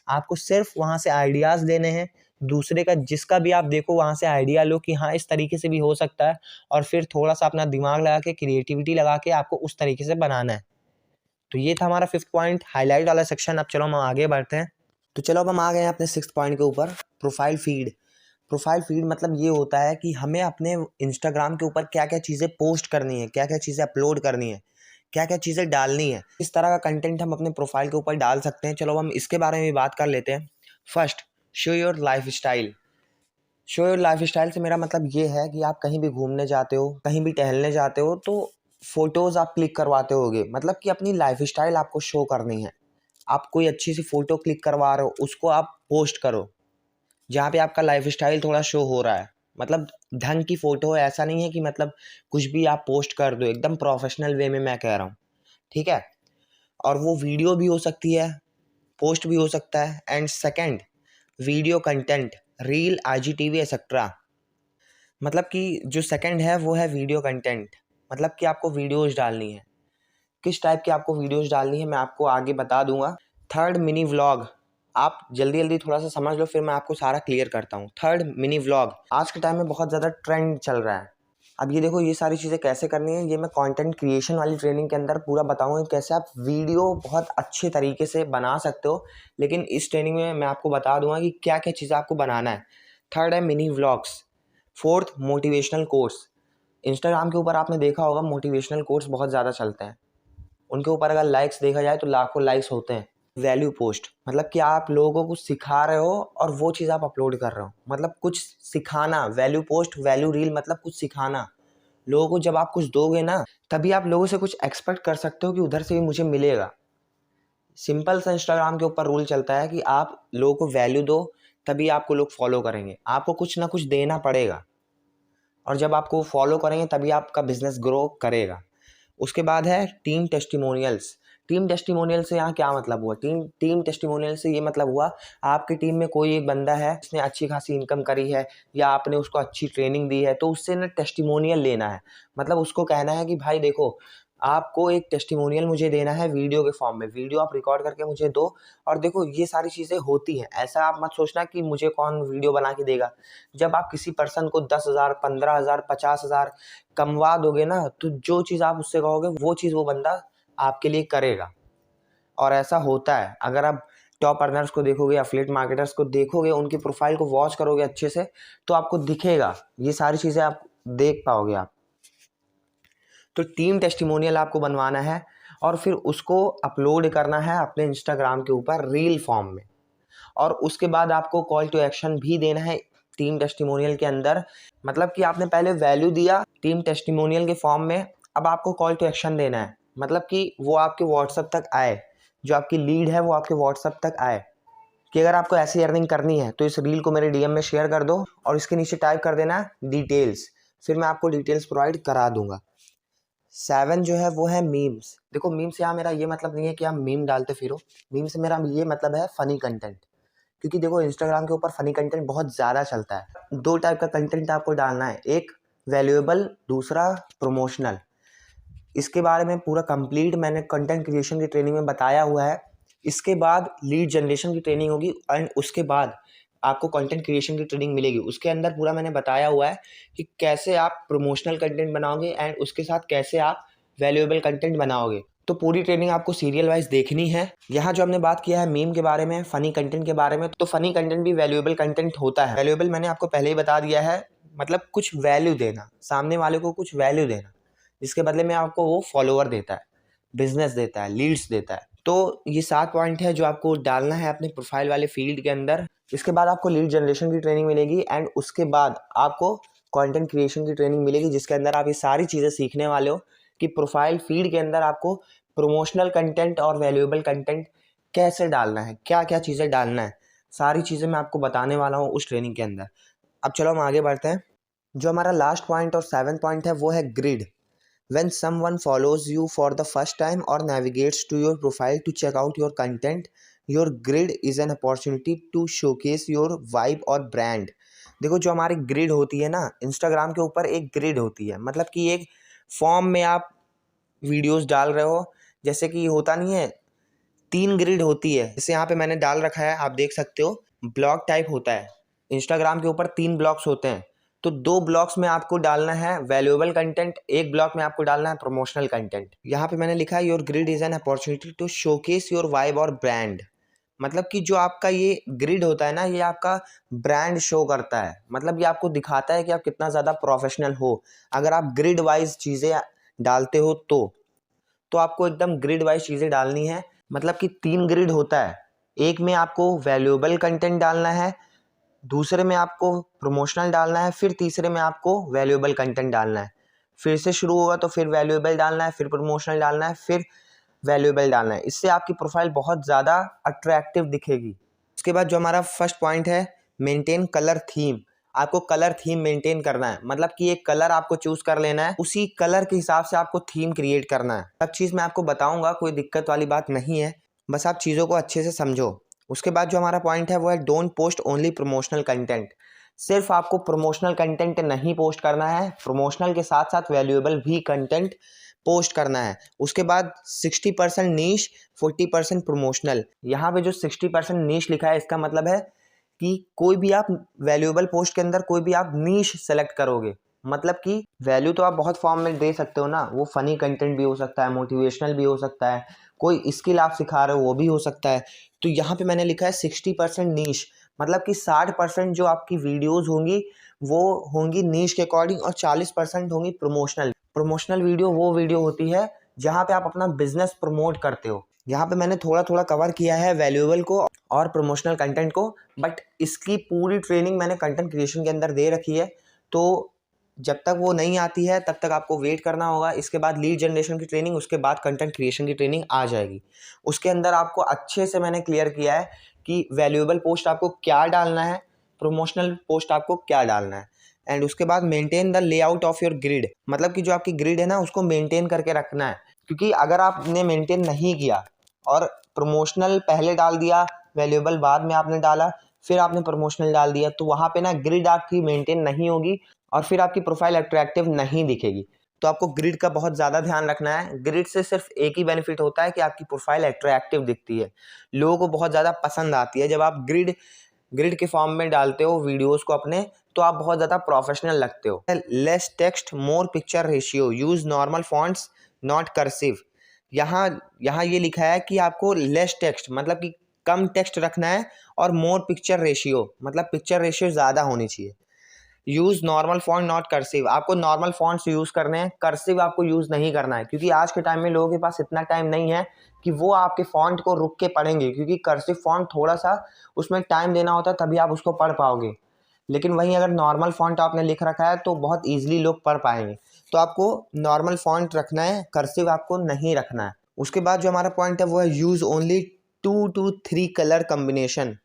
आपको सिर्फ वहाँ से आइडियाज़ लेने हैं, दूसरे का जिसका भी आप देखो वहाँ से आइडिया लो कि हाँ इस तरीके से भी हो सकता है, और फिर थोड़ा सा अपना दिमाग लगा के, क्रिएटिविटी लगा के आपको उस तरीके से बनाना है। तो ये था हमारा 5th पॉइंट, हाईलाइट वाला सेक्शन। अब चलो हम आगे बढ़ते हैं। तो चलो अब हम आ गए हैं अपने 6th पॉइंट के ऊपर, प्रोफाइल फीड। प्रोफाइल फीड मतलब ये होता है कि हमें अपने इंस्टाग्राम के ऊपर क्या क्या चीज़ें पोस्ट करनी है, क्या क्या चीज़ें अपलोड करनी है, क्या क्या चीज़ें डालनी है, इस तरह का कंटेंट हम अपने प्रोफाइल के ऊपर डाल सकते हैं। चलो हम इसके बारे में भी बात कर लेते हैं। First, show your life style. Show your life style से मेरा मतलब ये है कि आप कहीं भी घूमने जाते हो, कहीं भी टहलने जाते हो, तो फोटोज़ आप क्लिक करवाते होगे, मतलब कि अपनी लाइफ स्टाइल आपको शो करनी है। आप कोई अच्छी सी फ़ोटो क्लिक करवा रहे हो, उसको आप पोस्ट करो जहाँ पे आपका लाइफ स्टाइल थोड़ा शो हो रहा है, मतलब ढंग की फ़ोटो है, ऐसा नहीं है कि मतलब कुछ भी आप पोस्ट कर दो, एकदम प्रोफेशनल वे में मैं कह रहा हूँ, ठीक है। और वो वीडियो भी हो सकती है, पोस्ट भी हो सकता है। And second, video content, reel, IGTV etcetera. मतलब कि जो सेकंड है वो है वीडियो कंटेंट, मतलब कि आपको वीडियोज़ डालनी है। किस टाइप की आपको वीडियोज़ डालनी है मैं आपको आगे बता दूंगा। Third, mini vlog. आप जल्दी जल्दी थोड़ा सा समझ लो, फिर मैं आपको सारा क्लियर करता हूँ। थर्ड, मिनी व्लॉग आज के टाइम में बहुत ज़्यादा ट्रेंड चल रहा है। अब ये देखो, ये सारी चीज़ें कैसे करनी है, ये मैं कंटेंट क्रिएशन वाली ट्रेनिंग के अंदर पूरा बताऊँगा कैसे आप वीडियो बहुत अच्छे तरीके से बना सकते हो। लेकिन इस ट्रेनिंग में मैं आपको बता दूंगा कि क्या क्या चीज़ें आपको बनाना है। थर्ड है mini vlogs. Fourth, motivational course. Instagram के ऊपर आपने देखा होगा मोटिवेशनल कोट्स बहुत ज़्यादा चलते हैं, उनके ऊपर अगर लाइक्स देखा जाए तो लाखों लाइक्स होते हैं। वैल्यू पोस्ट मतलब कि आप लोगों को कुछ सिखा रहे हो और वो चीज़ आप अपलोड कर रहे हो, मतलब कुछ सिखाना। वैल्यू पोस्ट, वैल्यू रील मतलब कुछ सिखाना। लोगों को जब आप कुछ दोगे ना, तभी आप लोगों से कुछ एक्सपेक्ट कर सकते हो कि उधर से भी मुझे मिलेगा। सिंपल सा इंस्टाग्राम के ऊपर रूल चलता है कि आप लोगों को वैल्यू दो, तभी आपको लोग फॉलो करेंगे। आपको कुछ ना कुछ देना पड़ेगा, और जब आपको फॉलो करेंगे तभी आपका बिजनेस ग्रो करेगा। उसके बाद है टीम टेस्टिमोनियल्स। टीम टेस्टिमोनियल से यहाँ क्या मतलब हुआ? टीम टेस्टिमोनियल से ये मतलब हुआ, आपकी टीम में कोई एक बंदा है जिसने अच्छी खासी इनकम करी है या आपने उसको अच्छी ट्रेनिंग दी है, तो उससे ना टेस्टिमोनियल लेना है। मतलब उसको कहना है कि भाई देखो, आपको एक टेस्टिमोनियल मुझे देना है वीडियो के फॉर्म में, वीडियो आप रिकॉर्ड करके मुझे दो, और देखो ये सारी चीज़ें होती हैं। ऐसा आप मत सोचना कि मुझे कौन वीडियो बना के देगा। जब आप किसी पर्सन को 10,000, 15,000, 50,000 कमवा दोगे ना, तो जो चीज़ आप उससे कहोगे वो चीज़ वो बंदा आपके लिए करेगा। और ऐसा होता है। अगर आप टॉप अर्नर्स को देखोगे, एफिलिएट मार्केटर्स को देखोगे, उनकी प्रोफाइल को वॉच करोगे अच्छे से, तो आपको दिखेगा, ये सारी चीज़ें आप देख पाओगे आप। तो टीम टेस्टिमोनियल आपको बनवाना है और फिर उसको अपलोड करना है अपने इंस्टाग्राम के ऊपर रील फॉर्म में। और उसके बाद आपको कॉल टू एक्शन भी देना है टीम टेस्टिमोनियल के अंदर। मतलब कि आपने पहले वैल्यू दिया टीम टेस्टिमोनियल के फॉर्म में, अब आपको कॉल टू एक्शन देना है। मतलब कि वो आपके व्हाट्सएप तक आए, जो आपकी लीड है वो आपके व्हाट्सएप तक आए कि अगर आपको ऐसी अर्निंग करनी है तो इस रील को मेरे डीएम में शेयर कर दो और इसके नीचे टाइप कर देना डिटेल्स, फिर मैं आपको डिटेल्स प्रोवाइड करा दूंगा। 7 जो है वो है मीम्स। देखो मीम से यहाँ मेरा ये मतलब नहीं है कि आप मीम डालते फिरो, मीम से मेरा ये मतलब है फ़नी कंटेंट। क्योंकि देखो इंस्टाग्राम के ऊपर फ़नी कंटेंट बहुत ज़्यादा चलता है। 2 टाइप का कंटेंट आपको डालना है, एक वैल्यूएबल, दूसरा प्रमोशनल। इसके बारे में पूरा कंप्लीट मैंने कंटेंट क्रिएशन की ट्रेनिंग में बताया हुआ है। इसके बाद लीड जनरेशन की ट्रेनिंग होगी एंड उसके बाद आपको कंटेंट क्रिएशन की ट्रेनिंग मिलेगी। उसके अंदर पूरा मैंने बताया हुआ है कि कैसे आप प्रमोशनल कंटेंट बनाओगे एंड उसके साथ कैसे आप वैल्यूएबल कंटेंट बनाओगे। तो पूरी ट्रेनिंग आपको सीरियल वाइज देखनी है। यहाँ जो हमने बात किया है मीम के बारे में, फ़नी कंटेंट के बारे में, तो फ़नी कंटेंट भी वैल्यूएबल कंटेंट होता है। वैल्यूएबल मैंने आपको पहले ही बता दिया है, मतलब कुछ वैल्यू देना, सामने वाले को कुछ वैल्यू देना, जिसके बदले में आपको वो फॉलोवर देता है, बिजनेस देता है, लीड्स देता है। तो ये 7 पॉइंट है जो आपको डालना है अपने प्रोफाइल वाले फील्ड के अंदर। इसके बाद आपको लीड जनरेशन की ट्रेनिंग मिलेगी एंड उसके बाद आपको कंटेंट क्रिएशन की ट्रेनिंग मिलेगी, जिसके अंदर आप ये सारी चीज़ें सीखने वाले हो कि प्रोफाइल फीड के अंदर आपको प्रमोशनल कंटेंट और वैल्यूएबल कंटेंट कैसे डालना है, क्या क्या चीज़ें डालना है, सारी चीज़ें मैं आपको बताने वाला हूँ उस ट्रेनिंग के अंदर। अब चलो हम आगे बढ़ते हैं। जो हमारा लास्ट पॉइंट और 7th पॉइंट है वो है grid. When someone follows you for the first time or navigates to your profile to check out your content, your grid is an opportunity to showcase your vibe और brand। देखो जो हमारी grid होती है ना, इंस्टाग्राम के ऊपर एक ग्रिड होती है, मतलब कि एक फॉर्म में आप वीडियोस डाल रहे हो, जैसे कि होता नहीं है 3 ग्रिड होती है, जैसे यहाँ पे मैंने डाल रखा है, आप देख सकते हो ब्लॉक टाइप होता है। इंस्टाग्राम के ऊपर 3 ब्लॉक्स होते हैं, तो 2 ब्लॉक्स में आपको डालना है वैल्यूएबल कंटेंट, एक ब्लॉक में आपको डालना है प्रमोशनल कंटेंट। यहाँ पे मैंने लिखा है your grid is an opportunity to showcase your vibe और ब्रांड। मतलब कि जो आपका ये ग्रिड होता है ना, ये आपका ब्रांड शो करता है, मतलब ये आपको दिखाता है कि आप कितना ज़्यादा प्रोफेशनल हो। अगर आप ग्रिड वाइज चीज़ें डालते हो तो आपको एकदम ग्रिड वाइज चीज़ें डालनी है। मतलब कि 3 ग्रिड होता है, एक में आपको वैल्यूएबल कंटेंट डालना है, दूसरे में आपको प्रमोशनल डालना है, फिर तीसरे में आपको वैल्यूएबल कंटेंट डालना है। फिर से शुरू होगा तो फिर वैल्यूएबल डालना है, फिर प्रमोशनल डालना है, फिर वैल्यूएबल डालना है। इससे आपकी प्रोफाइल बहुत ज़्यादा अट्रैक्टिव दिखेगी। उसके बाद जो हमारा फर्स्ट पॉइंट है, मेंटेन कलर थीम। आपको कलर थीम मेंटेन करना है, मतलब कि एक कलर आपको चूज कर लेना है, उसी कलर के हिसाब से आपको थीम क्रिएट करना है। सब चीज़ मैं आपको बताऊंगा, कोई दिक्कत वाली बात नहीं है, बस आप चीज़ों को अच्छे से समझो। उसके बाद जो हमारा पॉइंट है वो है don't post only promotional content. सिर्फ आपको प्रमोशनल कंटेंट नहीं पोस्ट करना है, प्रमोशनल के साथ साथ वैल्यूएबल भी कंटेंट पोस्ट करना है। उसके बाद 60% नीश, 40% प्रमोशनल। यहाँ पे जो 60% नीश लिखा है, इसका मतलब है कि कोई भी आप वैल्यूएबल पोस्ट के अंदर कोई भी आप नीश सेलेक्ट करोगे, मतलब कि वैल्यू तो आप बहुत फॉर्म में दे सकते हो ना, वो फनी कंटेंट भी हो सकता है, मोटिवेशनल भी हो सकता है, कोई स्किल आप सिखा रहे हो वो भी हो सकता है। तो यहाँ पे मैंने लिखा है 60% नीश, मतलब कि 60% जो आपकी वीडियोस होंगी वो होंगी नीश के अकॉर्डिंग और 40% होंगी प्रमोशनल। प्रमोशनल वीडियो वो वीडियो होती है जहाँ पे आप अपना बिजनेस प्रमोट करते हो। यहाँ पे मैंने थोड़ा थोड़ा कवर किया है वैल्यूएबल को और प्रमोशनल कंटेंट को, बट इसकी पूरी ट्रेनिंग मैंने कंटेंट क्रिएशन के अंदर दे रखी है। तो जब तक वो नहीं आती है तब तक आपको वेट करना होगा। इसके बाद लीड जनरेशन की ट्रेनिंग, उसके बाद कंटेंट क्रिएशन की ट्रेनिंग आ जाएगी। उसके अंदर आपको अच्छे से मैंने क्लियर किया है कि वैल्यूएबल पोस्ट आपको क्या डालना है, प्रमोशनल पोस्ट आपको क्या डालना है। एंड उसके बाद maintain the layout of your grid, मतलब कि जो आपकी ग्रिड है ना उसको मेंटेन करके रखना है। क्योंकि अगर आपने मेंटेन नहीं किया और प्रमोशनल पहले डाल दिया, वैल्यूएबल बाद में आपने डाला, फिर आपने प्रमोशनल डाल दिया, तो वहाँ पे ना ग्रिड आपकी मेंटेन नहीं होगी और फिर आपकी प्रोफाइल अट्रैक्टिव नहीं दिखेगी। तो आपको ग्रिड का बहुत ज़्यादा ध्यान रखना है। ग्रिड से सिर्फ एक ही बेनिफिट होता है कि आपकी प्रोफाइल अट्रैक्टिव दिखती है, लोगों को बहुत ज़्यादा पसंद आती है। जब आप ग्रिड के फॉर्म में डालते हो वीडियोस को अपने, तो आप बहुत ज़्यादा प्रोफेशनल लगते हो। Less text more picture ratio, use normal fonts not cursive. यहाँ ये लिखा है कि आपको लेस टेक्स्ट मतलब कि कम टेक्स्ट रखना है और मोर पिक्चर रेशियो मतलब पिक्चर रेशियो ज़्यादा होनी चाहिए। Use normal font not cursive, आपको नॉर्मल फॉन्ट्स यूज़ करने हैं, कर्सिव आपको यूज़ नहीं करना है। क्योंकि आज के टाइम में लोगों के पास इतना टाइम नहीं है कि वो आपके फॉन्ट को रुक के पढ़ेंगे, क्योंकि कर्सिव फॉन्ट थोड़ा सा उसमें टाइम देना होता है तभी आप उसको पढ़ पाओगे। लेकिन वहीं अगर नॉर्मल फॉन्ट आपने लिख रखा है तो बहुत ईजिली लोग पढ़ पाएंगे। तो आपको नॉर्मल फॉन्ट रखना है, कर्सिव आपको नहीं रखना है। उसके बाद जो हमारा पॉइंट है वो है use only 2 to 3 colour combination,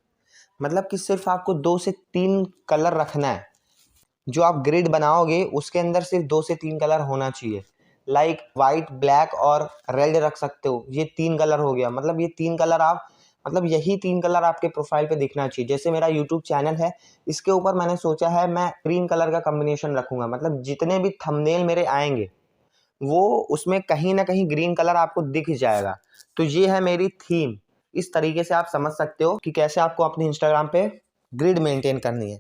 मतलब कि सिर्फ आपको 2 से 3 कलर रखना है। जो आप ग्रिड बनाओगे उसके अंदर सिर्फ 2 से 3 कलर होना चाहिए। लाइक वाइट, ब्लैक और रेड रख सकते हो, ये 3 कलर हो गया। मतलब ये 3 कलर आप यही 3 कलर आपके प्रोफाइल पे दिखना चाहिए। जैसे मेरा यूट्यूब चैनल है, इसके ऊपर मैंने सोचा है मैं ग्रीन कलर का कॉम्बिनेशन रखूंगा। मतलब जितने भी थंबनेल मेरे आएंगे वो उसमें कहीं ना कहीं ग्रीन कलर आपको दिख जाएगा। तो ये है मेरी थीम। इस तरीके से आप समझ सकते हो कि कैसे आपको अपनी इंस्टाग्राम पे ग्रिड मेंटेन करनी है।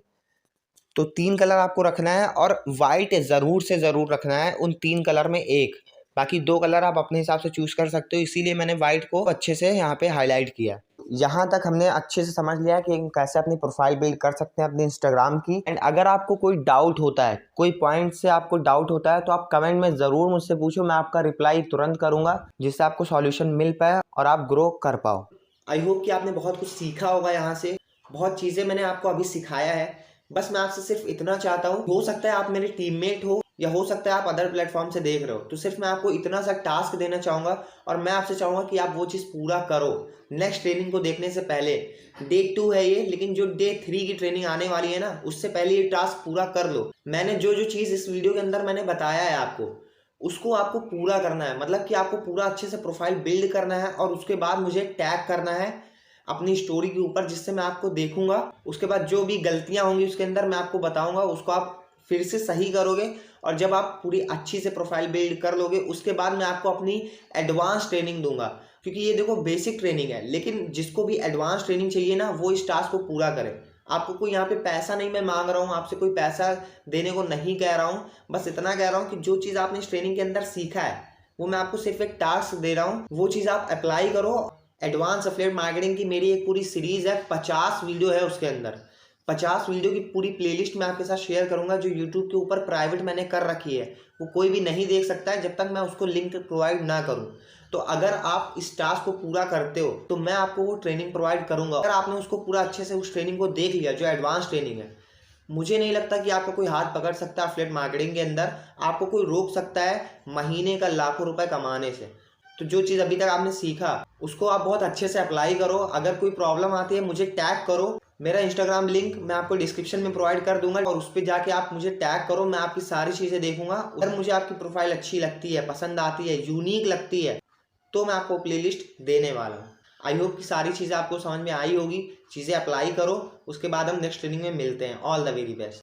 तो 3 कलर आपको रखना है और वाइट ज़रूर से ज़रूर रखना है उन 3 कलर में एक। बाकी 2 कलर आप अपने हिसाब से चूज़ कर सकते हो, इसीलिए मैंने वाइट को अच्छे से यहाँ पे हाईलाइट किया। यहाँ तक हमने अच्छे से समझ लिया कि कैसे अपनी प्रोफाइल बिल्ड कर सकते हैं अपने इंस्टाग्राम की। एंड अगर आपको कोई डाउट होता है, कोई पॉइंट से आपको डाउट होता है, तो आप कमेंट में ज़रूर मुझसे पूछो, मैं आपका रिप्लाई तुरंत करूँगा जिससे आपको सॉल्यूशन मिल पाए और आप ग्रो कर पाओ। आई होप कि आपने बहुत कुछ सीखा होगा यहाँ से। बहुत चीज़ें मैंने आपको अभी सिखाया है। बस मैं आपसे सिर्फ इतना चाहता हूँ, हो सकता है आप मेरे टीममेट हो या हो सकता है आप अदर प्लेटफॉर्म से देख रहे हो, तो सिर्फ मैं आपको इतना सा टास्क देना चाहूँगा और मैं आपसे चाहूँगा कि आप वो चीज़ पूरा करो। नेक्स्ट ट्रेनिंग को देखने से पहले, डे 2 है ये, लेकिन जो डे 3 की ट्रेनिंग आने वाली है ना, उससे पहले ये टास्क पूरा कर लो। मैंने जो जो चीज़ इस वीडियो के अंदर मैंने बताया है आपको, उसको आपको पूरा करना है। मतलब कि आपको पूरा अच्छे से प्रोफाइल बिल्ड करना है और उसके बाद मुझे टैग करना है अपनी स्टोरी के ऊपर, जिससे मैं आपको देखूंगा। उसके बाद जो भी गलतियां होंगी उसके अंदर मैं आपको बताऊंगा, उसको आप फिर से सही करोगे। और जब आप पूरी अच्छी से प्रोफाइल बिल्ड कर लोगे, उसके बाद मैं आपको अपनी एडवांस ट्रेनिंग दूंगा। क्योंकि ये देखो बेसिक ट्रेनिंग है, लेकिन जिसको भी एडवांस ट्रेनिंग चाहिए ना, वो इस टास्क को पूरा करे। आपको कोई यहाँ पे पैसा नहीं मैं मांग रहा हूँ, आपसे कोई पैसा देने को नहीं कह रहा हूँ। बस इतना कह रहा हूँ कि जो चीज़ आपने इस ट्रेनिंग के अंदर सीखा है वो मैं आपको सिर्फ एक टास्क दे रहा हूँ, वो चीज़ आप अप्लाई करो। एडवांस एफिलिएट मार्केटिंग की मेरी एक पूरी सीरीज है, 50 वीडियो है उसके अंदर। 50 वीडियो की पूरी प्लेलिस्ट मैं आपके साथ शेयर करूंगा, जो यूट्यूब के ऊपर प्राइवेट मैंने कर रखी है। वो कोई भी नहीं देख सकता है जब तक मैं उसको लिंक प्रोवाइड ना करूं। तो अगर आप इस टास्क को पूरा करते हो तो मैं आपको वो ट्रेनिंग प्रोवाइड करूंगा। अगर आपने उसको पूरा अच्छे से उस ट्रेनिंग को देख लिया, जो एडवांस ट्रेनिंग है, मुझे नहीं लगता कि आपका कोई हाथ पकड़ सकता है एफिलिएट मार्केटिंग के अंदर। आपको कोई रोक सकता है महीने का लाखों रुपए कमाने से। तो जो चीज़ अभी तक आपने सीखा उसको आप बहुत अच्छे से अप्लाई करो। अगर कोई प्रॉब्लम आती है मुझे टैग करो। मेरा इंस्टाग्राम लिंक मैं आपको डिस्क्रिप्शन में प्रोवाइड कर दूंगा और उस पर जाके आप मुझे टैग करो, मैं आपकी सारी चीज़ें देखूंगा। अगर मुझे आपकी प्रोफाइल अच्छी लगती है, पसंद आती है, यूनिक लगती है, तो मैं आपको प्लेलिस्ट देने वाला हूँ। आई होप कि सारी चीज़ें आपको समझ में आई होगी। चीज़ें अप्लाई करो, उसके बाद हम नेक्स्ट ट्रेनिंग में मिलते हैं। All the very best.